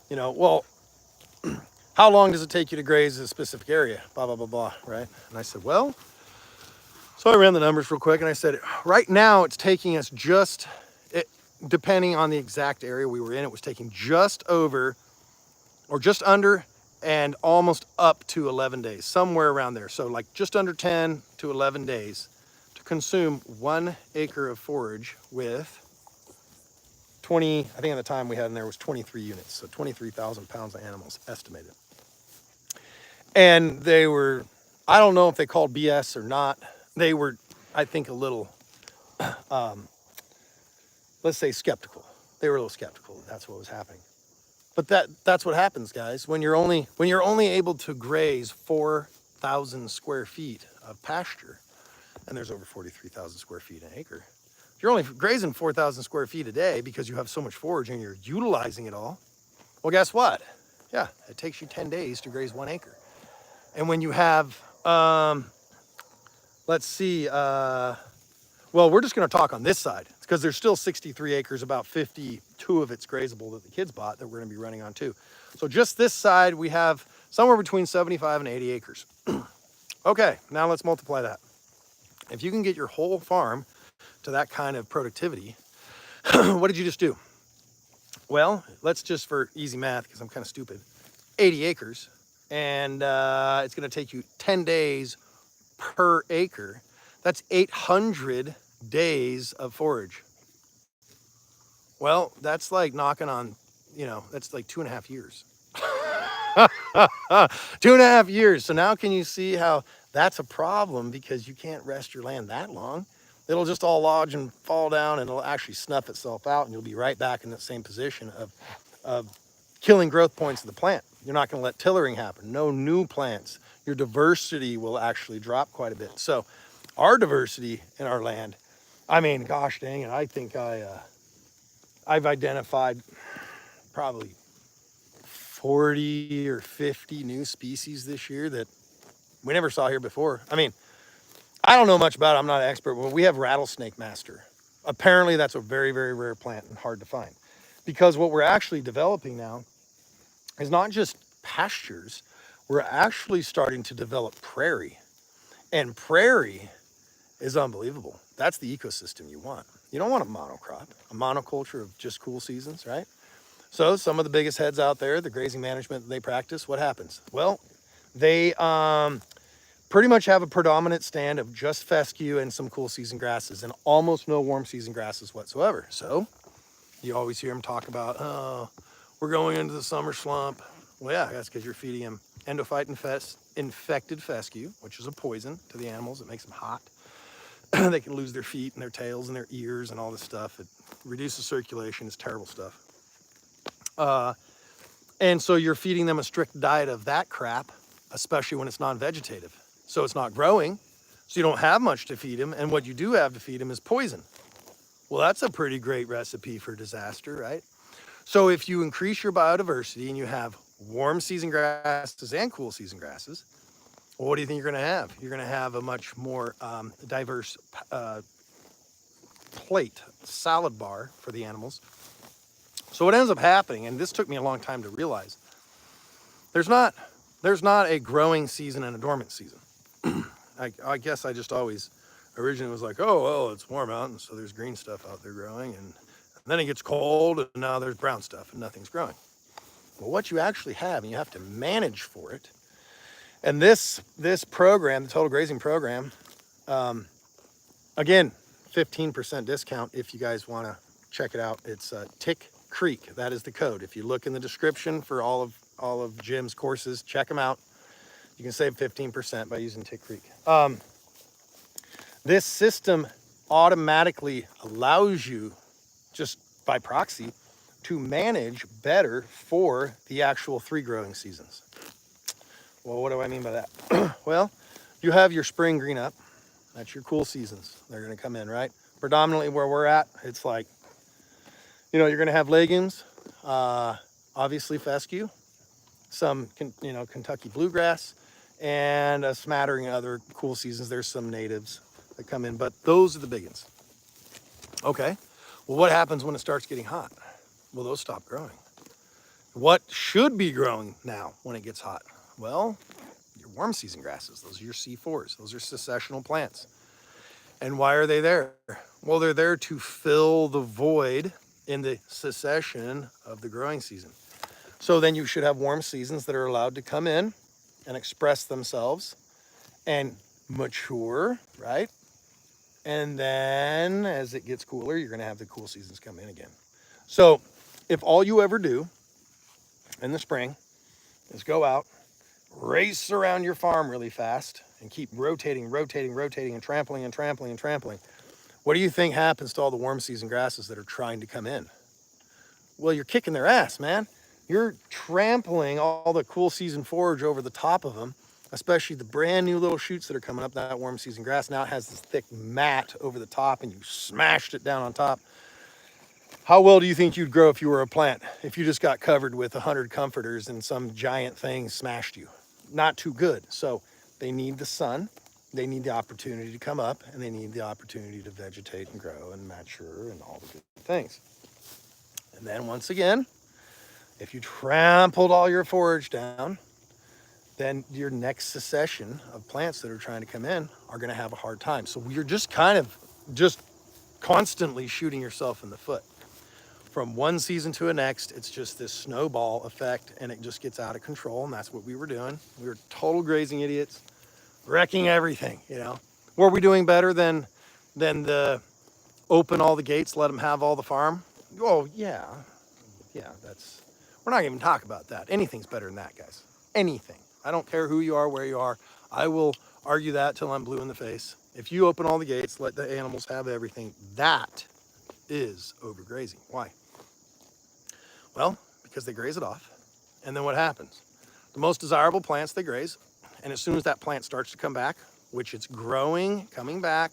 you know, well, how long does it take you to graze a specific area? Blah, blah, blah, blah, right? And I said, well, so I ran the numbers real quick and I said, right now it's taking us depending on the exact area we were in, it was taking just over or just under and almost up to 11 days, somewhere around there. So like just under 10 to 11 days to consume 1 acre of forage with 20, I think at the time we had in there was 23 units. So 23,000 pounds of animals estimated. And they were, I don't know if they called BS or not. They were, I think, a little, let's say skeptical. They were a little skeptical that that's what was happening. But that's what happens, guys. When you're only able to graze 4,000 square feet of pasture, and there's over 43,000 square feet an acre. If you're only grazing 4,000 square feet a day because you have so much forage and you're utilizing it all, well, guess what? Yeah, it takes you 10 days to graze 1 acre. And when you have, let's see, well, we're just going to talk on this side because there's still 63 acres, about 52 of it's grazable that the kids bought that we're going to be running on too. So just this side, we have somewhere between 75 and 80 acres. Okay, now let's multiply that. If you can get your whole farm to that kind of productivity, what did you just do? Well, let's just, for easy math, because I'm kind of stupid, 80 acres and it's going to take you 10 days per acre. That's 800 days of forage. Well, that's like knocking on, that's like 2.5 years. 2.5 years. So now can you see how that's a problem, because you can't rest your land that long? It'll just all lodge and fall down, and it'll actually snuff itself out, and you'll be right back in the same position of killing growth points of the plant. You're not going to let tillering happen. No new plants. Your diversity will actually drop quite a bit. So our diversity in our land, I mean, gosh dang it, I think I've identified probably 40 or 50 new species this year that we never saw here before. I mean, I don't know much about it. I'm not an expert, but we have rattlesnake master. Apparently that's a very, very rare plant and hard to find, because what we're actually developing now is not just pastures. We're actually starting to develop prairie, and prairie is unbelievable. That's the ecosystem you want. You don't want a monocrop, a monoculture of just cool seasons, right? So some of the biggest heads out there, the grazing management that they practice, what happens? Well, they pretty much have a predominant stand of just fescue and some cool season grasses, and almost no warm season grasses whatsoever. So you always hear them talk about, oh, we're going into the summer slump. Well, yeah, that's because you're feeding them endophyte infected fescue, which is a poison to the animals. It makes them hot. They can lose their feet and their tails and their ears and all this stuff. It reduces circulation. It's terrible stuff. And so you're feeding them a strict diet of that crap, especially when it's non-vegetative. So it's not growing, so you don't have much to feed them, and what you do have to feed them is poison. Well, that's a pretty great recipe for disaster, right? So if you increase your biodiversity and you have warm season grasses and cool season grasses, well, what do you think you're going to have? You're going to have a much more diverse plate, salad bar for the animals. So what ends up happening, and this took me a long time to realize, there's not a growing season and a dormant season. I guess I just always originally was like, oh, well, it's warm out, and so there's green stuff out there growing, and then it gets cold, and now there's brown stuff, and nothing's growing. Well, what you actually have, and you have to manage for it, and this program, the Total Grazing program, again, 15% discount if you guys want to check it out. It's TICKCREEK. That is the code. If you look in the description for all of Jim's courses, check them out. You can save 15% by using TICKCREEK. This system automatically allows you, just by proxy, to manage better for the actual 3 growing seasons. Well, what do I mean by that? Well, you have your spring green up. That's your cool seasons. They're going to come in, right? Predominantly where we're at, it's like, you're going to have legumes, obviously fescue, some, Kentucky bluegrass, and a smattering of other cool seasons. There's some natives that come in, but those are the big ones. Okay, well, what happens when it starts getting hot? Well, those stop growing. What should be growing now when it gets hot? Well, your warm season grasses. Those are your C4s. Those are successional plants. And why are they there? Well, they're there to fill the void in the succession of the growing season. So then you should have warm seasons that are allowed to come in and express themselves and mature, right? And then as it gets cooler, you're going to have the cool seasons come in again. So if all you ever do in the spring is go out, race around your farm really fast, and keep rotating, and trampling, what do you think happens to all the warm season grasses that are trying to come in? Well, you're kicking their ass, man. You're trampling all the cool season forage over the top of them, especially the brand new little shoots that are coming up. That warm season grass now has this thick mat over the top, and you smashed it down on top. How well do you think you'd grow if you were a plant? If you just got covered with 100 comforters and some giant thing smashed you? Not too good. So they need the sun, they need the opportunity to come up, and they need the opportunity to vegetate and grow and mature and all the good things. And then once again, if you trampled all your forage down, then your next succession of plants that are trying to come in are going to have a hard time. So you're just constantly shooting yourself in the foot. from one season to the next, it's just this snowball effect, and it just gets out of control. And that's what we were doing. We were total grazing idiots, wrecking everything. You know, were we doing better than the open all the gates, let them have all the farm? Oh yeah, yeah. We're not even talking about that. Anything's better than that, guys. Anything. I don't care who you are, where you are. I will argue that till I'm blue in the face. If you open all the gates, let the animals have everything, that is overgrazing. Why? Well, because they graze it off. And then what happens? The most desirable plants they graze. And as soon as that plant starts to come back, which it's growing, coming back,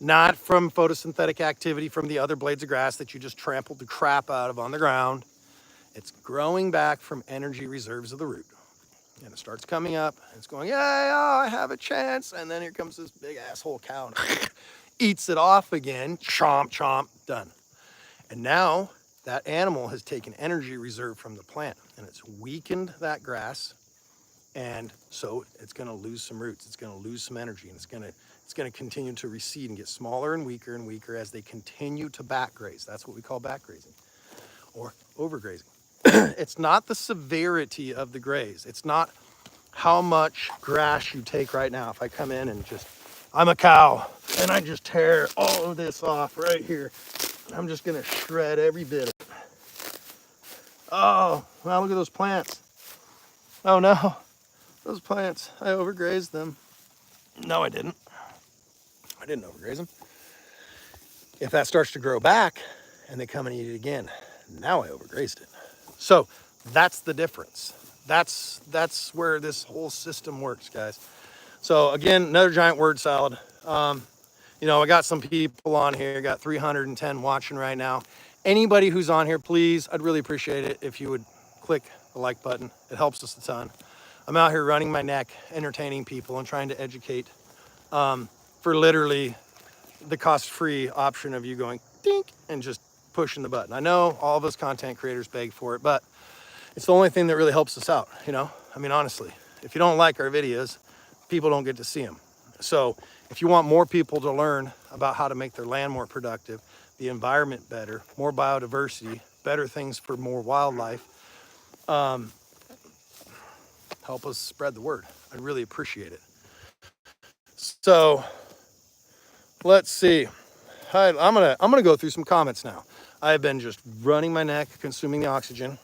not from photosynthetic activity from the other blades of grass that you just trampled the crap out of on the ground. It's growing back from energy reserves of the root. And it starts coming up, and it's going, yeah, oh, I have a chance. And then here comes this big asshole cow and eats it off again. Chomp, chomp, done. And now that animal has taken energy reserve from the plant, and it's weakened that grass. And so it's going to lose some roots. It's going to lose some energy, and it's going to continue to recede and get smaller and weaker as they continue to back graze. That's what we call back grazing or overgrazing. It's not the severity of the graze. It's not how much grass you take right now. If I come in and I'm a cow and I just tear all of this off right here, I'm just gonna shred every bit of it. Oh, wow, look at those plants. Oh no, those plants, I overgrazed them. No, I didn't. I didn't overgraze them. If that starts to grow back and they come and eat it again, now I overgrazed it. So that's the difference. That's where this whole system works, guys. So again, another giant word salad. You know, I got some people on here, got 310 watching right now. Anybody who's on here, please, I'd really appreciate it if you would click the like button. It helps us a ton. I'm out here running my neck, entertaining people and trying to educate for literally the cost-free option of you going dink and just pushing the button. I know all of us content creators beg for it, but it's the only thing that really helps us out, you know? I mean, honestly, if you don't like our videos, people don't get to see them. So if you want more people to learn about how to make their land more productive, the environment better, more biodiversity, better things for more wildlife, help us spread the word. I really appreciate it. So let's see. I'm gonna go through some comments now. I've been just running my neck, consuming the oxygen.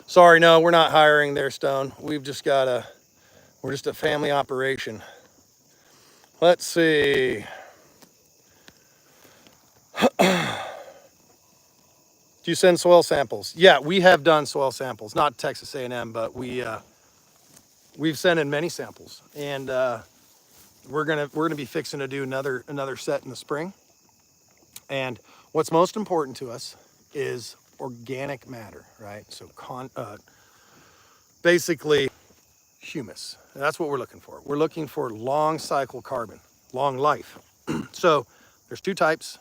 Sorry, no, we're not hiring there, Stone. We're just a family operation. Let's see. Do you send soil samples? Yeah, we have done soil samples, not Texas A&M, but we've sent in many samples, and we're gonna be fixing to do another set in the spring. And what's most important to us is organic matter, right? So basically humus. That's what we're looking for. We're looking for long cycle carbon, long life. So there's two types.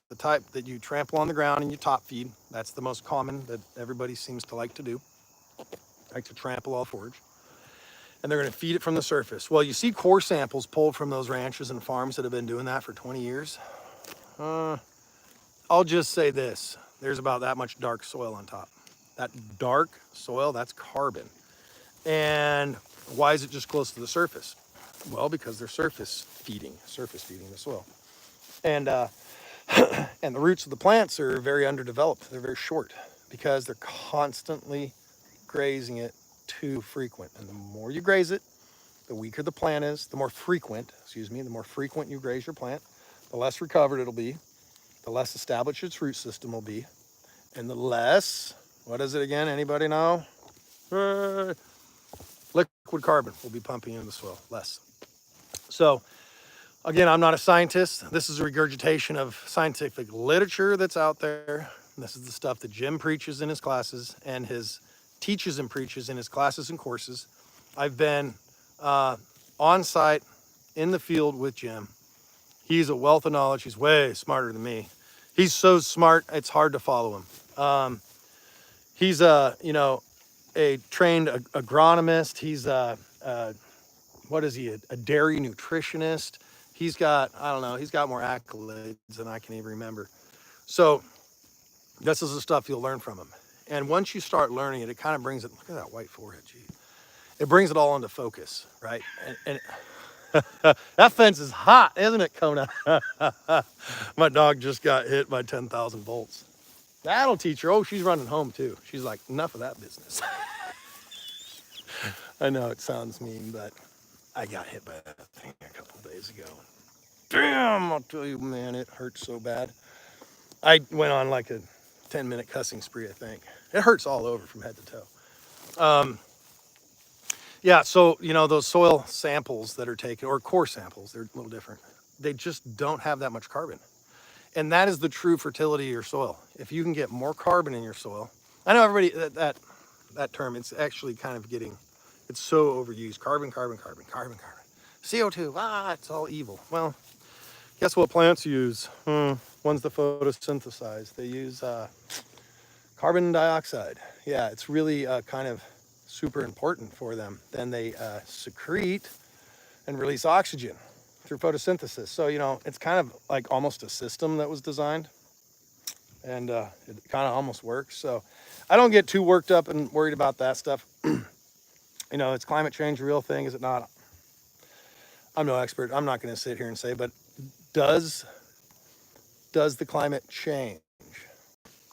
The type that you trample on the ground and you top feed. That's the most common that everybody seems to like to do. Like to trample all forage. And they're going to feed it from the surface. Well, you see core samples pulled from those ranches and farms that have been doing that for 20 years. I'll just say this. There's about that much dark soil on top. That dark soil, that's carbon. And why is it just close to the surface? Well, because they're surface feeding the soil. And and the roots of the plants are very underdeveloped. They're very short because they're constantly grazing it too frequent. And the more you graze it, the weaker the plant is, the more frequent you graze your plant, the less recovered it'll be, the less established its root system will be, and the less, what is it again? Anybody know? Liquid carbon will be pumping into the soil, less. So again, I'm not a scientist. This is a regurgitation of scientific literature that's out there. This is the stuff that Jim preaches in his classes and teaches and preaches in his classes and courses. I've been on site in the field with Jim. He's a wealth of knowledge. He's way smarter than me. He's so smart, it's hard to follow him. He's a trained agronomist. He's a dairy nutritionist. He's got more accolades than I can even remember. So This is the stuff you'll learn from them. And once you start learning it, it kind of brings it, look at that white forehead, gee. It brings it all into focus, right? And that fence is hot, isn't it, Kona? My dog just got hit by 10,000 volts. That'll teach her. Oh, she's running home too. She's like, enough of that business. I know it sounds mean, but I got hit by that thing a couple days ago. Damn, I'll tell you, man, it hurts so bad. I went on like a 10-minute cussing spree, I think. It hurts all over from head to toe. Yeah, so, you know, those soil samples that are taken, or core samples, they're a little different. They just don't have that much carbon. And that is the true fertility of your soil. If you can get more carbon in your soil, I know everybody, that term, it's actually kind of getting, it's so overused. Carbon, carbon, carbon, carbon, carbon. CO2, it's all evil. Well, guess what plants use? One's the photosynthesize. They use carbon dioxide. Yeah, it's really kind of super important for them. Then they secrete and release oxygen through photosynthesis. So, you know, it's kind of like almost a system that was designed, and it kind of almost works. So I don't get too worked up and worried about that stuff. You know, is climate change a real thing? Is it not? I'm no expert. I'm not going to sit here and say, but does the climate change?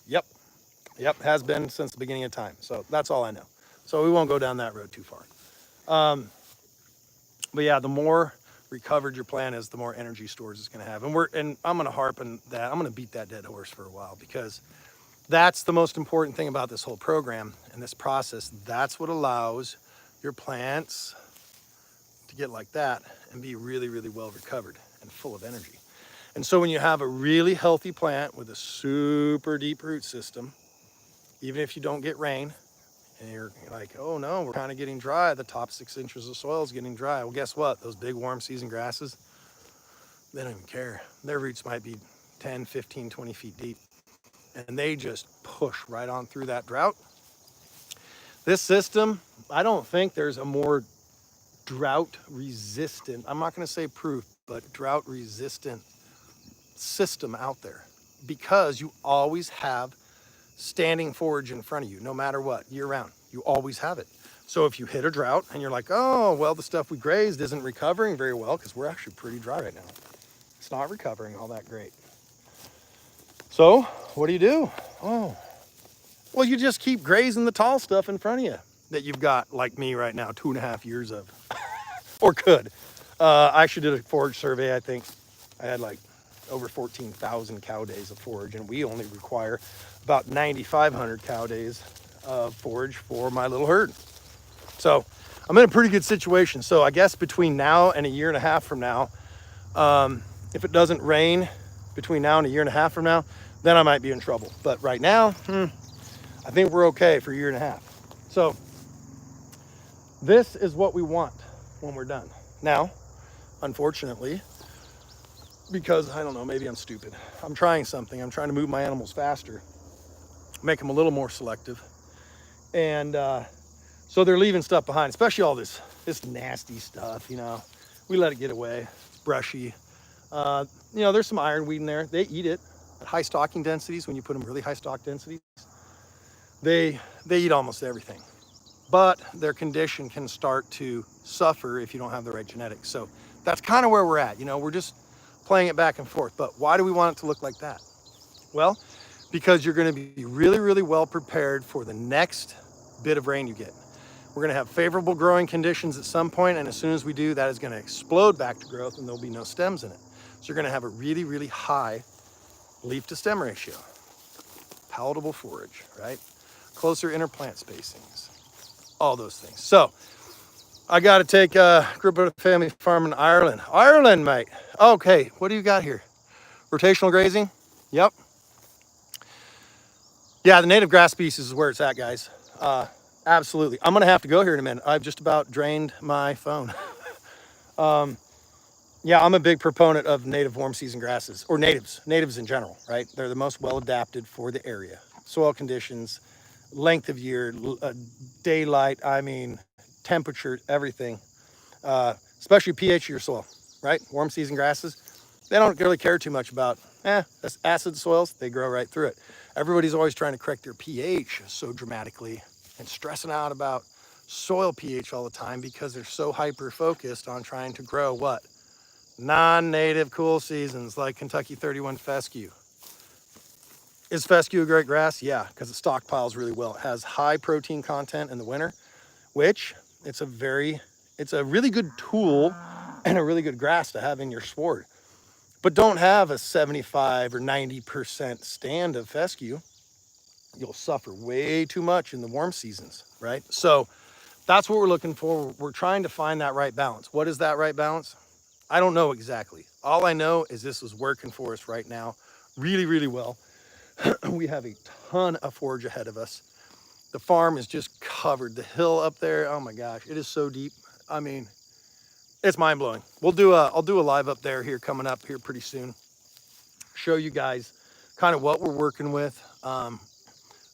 Yep, has been since the beginning of time. So that's all I know. So we won't go down that road too far. But yeah, the more recovered your plant is, the more energy stores it's going to have. And I'm going to harp on that. I'm going to beat that dead horse for a while, because that's the most important thing about this whole program and this process. That's what allows your plants to get like that and be really, really well recovered and full of energy. And so when you have a really healthy plant with a super deep root system, even if you don't get rain, and you're like, oh no, we're kind of getting dry, the top 6 inches of soil is getting dry. Well, guess what? Those big warm season grasses, they don't even care. Their roots might be 10, 15, 20 feet deep, and they just push right on through that drought. This system, I don't think there's a more drought resistant, I'm not going to say proof, but drought resistant system out there, because you always have standing forage in front of you, no matter what, year round. You always have it. So if you hit a drought and you're like, oh, well, the stuff we grazed isn't recovering very well, because we're actually pretty dry right now. It's not recovering all that great. So what do? Oh, well, you just keep grazing the tall stuff in front of you that you've got, like me right now, 2.5 years of, or could. I actually did a forage survey. I think I had like over 14,000 cow days of forage, and we only require about 9,500 cow days of forage for my little herd. So I'm in a pretty good situation. So I guess between now and a year and a half from now, if it doesn't rain between now and a year and a half from now, then I might be in trouble. But right now, I think we're okay for a year and a half. So this is what we want when we're done. Now, unfortunately, because I don't know, maybe I'm stupid, I'm trying something. I'm trying to move my animals faster, make them a little more selective. And so they're leaving stuff behind, especially all this nasty stuff, you know. We let it get away. It's brushy. You know, there's some ironweed in there. They eat it at high stocking densities. When you put them really high stock densities, they eat almost everything. But their condition can start to suffer if you don't have the right genetics. So that's kind of where we're at. You know, we're just playing it back and forth. But why do we want it to look like that? Well, because you're going to be really, really well prepared for the next bit of rain you get. We're going to have favorable growing conditions at some point, and as soon as we do, that is going to explode back to growth, and there'll be no stems in it. So you're going to have a really, really high leaf to stem ratio. Palatable forage, right? Closer interplant spacings, all those things. So I got to take a group of family farm in Ireland. Ireland, mate. Okay, what do you got here? Rotational grazing? Yep. Yeah, the native grass species is where it's at, guys. Absolutely. I'm gonna have to go here in a minute. I've just about drained my phone. Yeah, I'm a big proponent of native warm season grasses, or natives in general, right? They're the most well adapted for the area. Soil conditions, length of year, daylight, I mean, temperature, everything, especially pH of your soil, right? Warm season grasses, they don't really care too much about That's acid soils, they grow right through it. Everybody's always trying to correct their pH so dramatically and stressing out about soil pH all the time because they're so hyper focused on trying to grow what? Non-native cool seasons like Kentucky 31 fescue. Is fescue a great grass? Yeah, because it stockpiles really well. It has high protein content in the winter, which it's a really good tool and a really good grass to have in your sward. But don't have a 75 or 90% stand of fescue. You'll suffer way too much in the warm seasons, right? So that's what we're looking for. We're trying to find that right balance. What is that right balance? I don't know exactly. All I know is this is working for us right now really, really well. We have a ton of forage ahead of us. The farm is just covered. The hill up there, oh my gosh, it is so deep. I mean, it's mind blowing. I'll do a live up there here coming up here pretty soon. Show you guys kind of what we're working with.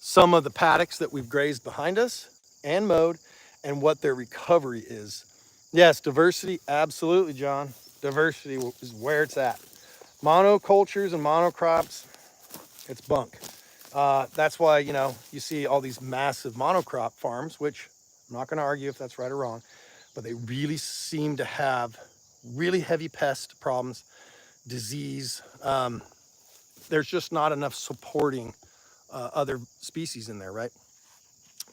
Some of the paddocks that we've grazed behind us and mowed and what their recovery is. Yes, diversity, absolutely, John. Diversity is where it's at. Monocultures and monocrops, it's bunk. That's why, you see all these massive monocrop farms, which I'm not going to argue if that's right or wrong, but they really seem to have really heavy pest problems, disease. There's just not enough supporting other species in there, right?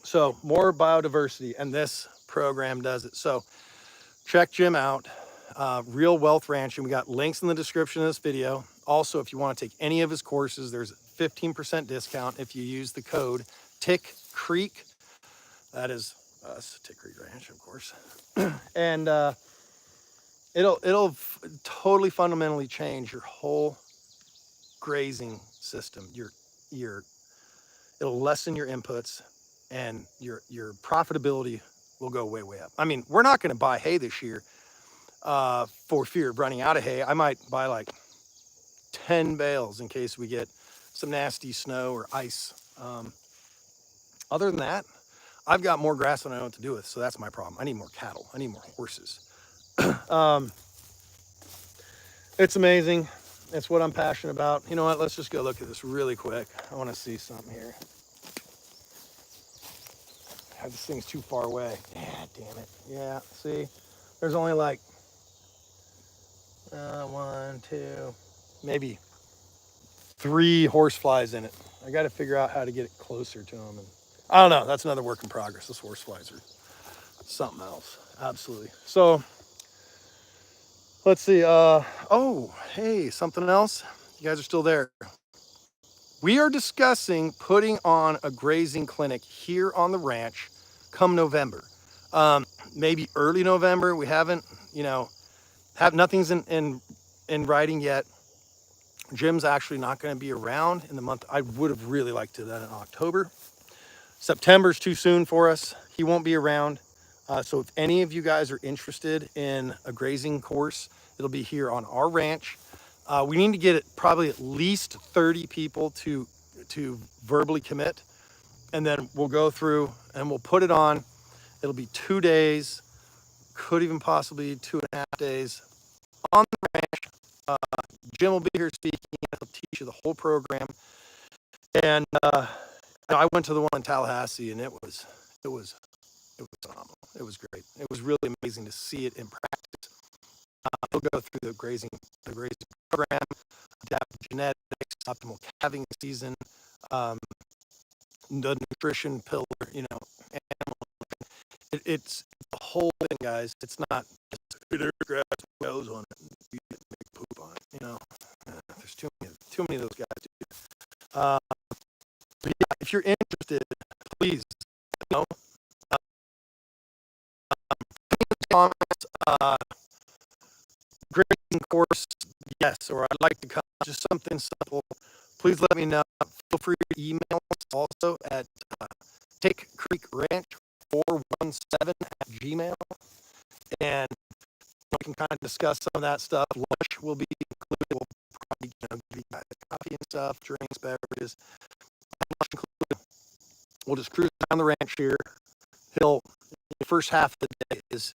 So more biodiversity, and this program does it. So check Jim out, Real Wealth Ranching. We got links in the description of this video. Also, if you want to take any of his courses, there's a 15% discount if you use the code TICKCREEK. That is us, TICKCREEK Ranch, of course. And it'll totally fundamentally change your whole grazing system. It'll lessen your inputs, and your profitability will go way, way up. I mean, we're not going to buy hay this year for fear of running out of hay. I might buy like 10 bales in case we get some nasty snow or ice. Other than that, I've got more grass than I know what to do with, so that's my problem. I need more cattle. I need more horses. It's amazing. It's what I'm passionate about. You know what? Let's just go look at this really quick. I want to see something here. God, this thing's too far away. Yeah, damn it. Yeah, see? There's only like one, two, maybe 3 horseflies in it. I got to figure out how to get it closer to them. And I don't know. That's another work in progress. Those horseflies are something else. Absolutely. So let's see. Oh, hey, something else. You guys are still there. We are discussing putting on a grazing clinic here on the ranch come November. Maybe early November. We haven't, nothing's in writing yet. Jim's actually not going to be around in the month. I would have really liked to do that in October. September's too soon for us. He won't be around. So if any of you guys are interested in a grazing course, it'll be here on our ranch. We need to get it probably at least 30 people to verbally commit. And then we'll go through and we'll put it on. It'll be 2 days, could even possibly 2.5 days on the ranch. Jim will be here speaking. He'll teach you the whole program. And I went to the one in Tallahassee, and it was phenomenal. It was great. It was really amazing to see it in practice. He'll go through the grazing program, adaptive genetics, optimal calving season, the nutrition pillar. Animal. It's the whole thing, guys. It's not just there's grass goes on it. You make poop on it. There's too many of those guys. But yeah, if you're interested, please, comments, grading course, yes, or I'd like to come, just something simple. Please let me know. Feel free to email us also at TICKCREEK417 @gmail, and we can kind of discuss some of that stuff. Lunch will be included. We'll probably give you guys coffee and stuff, drinks, beverages. Lunch included. We'll just cruise down the ranch here. The first half of the day is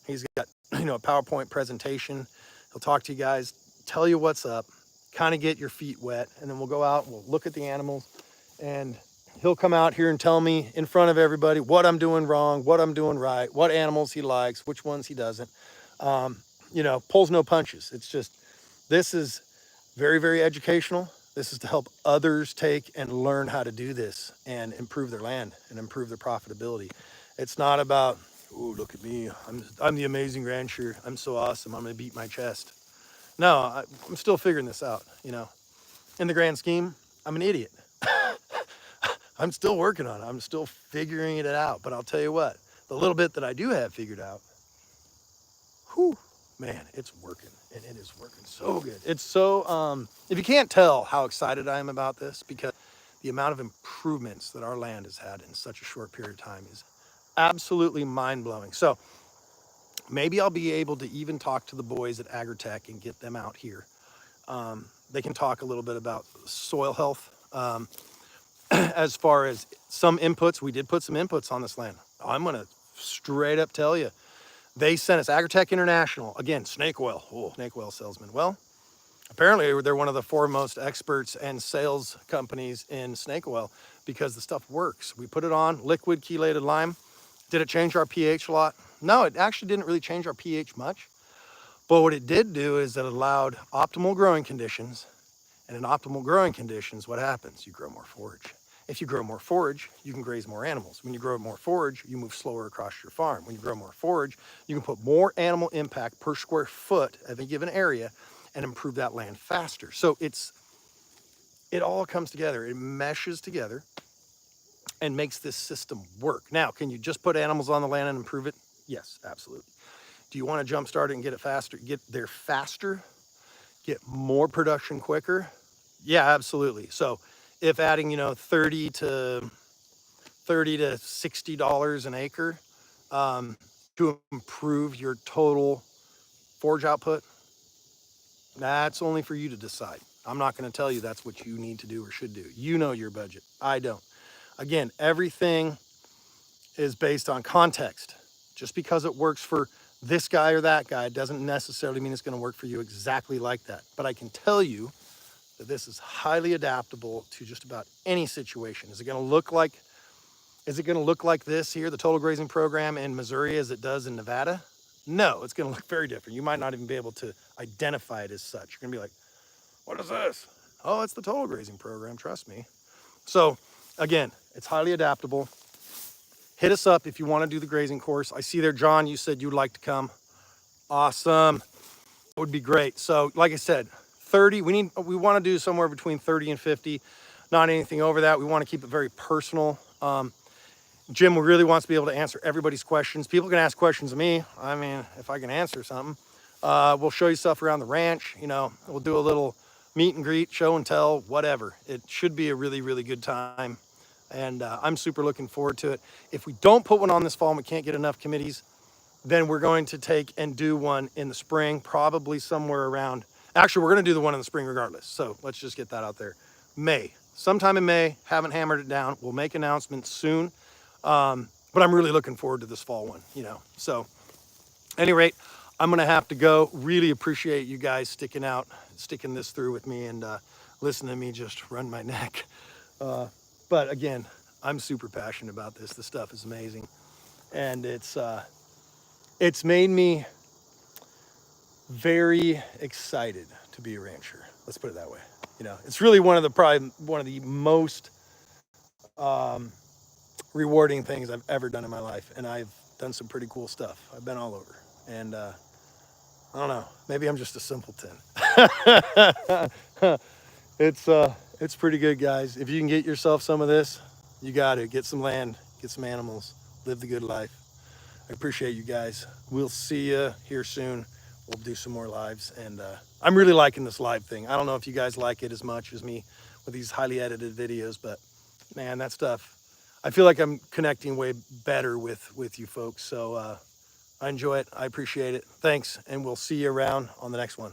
he's got a PowerPoint presentation. He'll talk to you guys, tell you what's up, kind of get your feet wet, and then we'll go out and we'll look at the animals, and he'll come out here and tell me in front of everybody what I'm doing wrong, what I'm doing right, what animals he likes, which ones he doesn't. You know, pulls no punches. It's just, this is very, very educational. This is to help others take and learn how to do this and improve their land and improve their profitability. It's not about, oh, look at me, I'm the amazing rancher, I'm so awesome, I'm gonna beat my chest. No, I'm still figuring this out, you know. In the grand scheme, I'm an idiot. I'm still working on it. I'm still figuring it out. But I'll tell you what, the little bit that I do have figured out, whew, man, it's working. And it is working so good. It's so, if you can't tell how excited I am about this, because the amount of improvements that our land has had in such a short period of time is absolutely mind-blowing. So maybe I'll be able to even talk to the boys at Agritech and get them out here. They can talk a little bit about soil health. As far as some inputs, we did put some inputs on this land. I'm gonna straight up tell you, they sent us Agritech International, again, snake oil, snake oil salesman. Well, apparently they're one of the foremost experts and sales companies in snake oil because the stuff works. We put it on, liquid chelated lime. Did it change our pH a lot? No, it actually didn't really change our pH much. But what it did do is it allowed optimal growing conditions. And in optimal growing conditions, what happens? You grow more forage. If you grow more forage, you can graze more animals. When you grow more forage, you move slower across your farm. When you grow more forage, you can put more animal impact per square foot of a given area and improve that land faster. So it all comes together. It meshes together and makes this system work. Now, can you just put animals on the land and improve it? Yes, absolutely. Do you want to jumpstart it and get it faster, get there faster, get more production quicker? Yeah, absolutely. So if adding, you know, $30 to $60 an acre to improve your total forage output, that's only for you to decide. I'm not going to tell you that's what you need to do or should do. You know your budget. I don't. Again, everything is based on context. Just because it works for this guy or that guy doesn't necessarily mean it's going to work for you exactly like that. But I can tell you that this is highly adaptable to just about any situation. Is it going to look like this here, the total grazing program in Missouri, as it does in Nevada? No, it's going to look very different. You might not even be able to identify it as such. You're going to be like, what is this? Oh, it's the total grazing program, trust me. So again, it's highly adaptable. Hit us up if you want to do the grazing course. I see there, John, you said you'd like to come. Awesome. That would be great. So like I said, 30, we want to do somewhere between 30 and 50, not anything over that. We want to keep it very personal. Jim really wants to be able to answer everybody's questions. People can ask questions of me. I mean, if I can answer something, we'll show you stuff around the ranch. You know, we'll do a little meet and greet, show and tell, whatever. It should be a really, really good time. And I'm super looking forward to it. If we don't put one on this fall and we can't get enough committees, then we're going to take and do one in the spring, probably somewhere around, actually, we're going to do the one in the spring regardless. So let's just get that out there. May, sometime in May, haven't hammered it down. We'll make announcements soon. But I'm really looking forward to this fall one, you know. So at any rate, I'm going to have to go. Really appreciate you guys sticking this through with me and listening to me just run my neck. But again, I'm super passionate about this. This stuff is amazing. And it's made me very excited to be a rancher. Let's put it that way. You know, it's really probably one of the most rewarding things I've ever done in my life. And I've done some pretty cool stuff. I've been all over. And I don't know, maybe I'm just a simpleton. It's pretty good, guys. If you can get yourself some of this, you got to get some land, get some animals, live the good life. I appreciate you guys. We'll see you here soon. We'll do some more lives. And I'm really liking this live thing. I don't know if you guys like it as much as me with these highly edited videos, but man, that stuff, I feel like I'm connecting way better with you folks. So I enjoy it. I appreciate it. Thanks. And we'll see you around on the next one.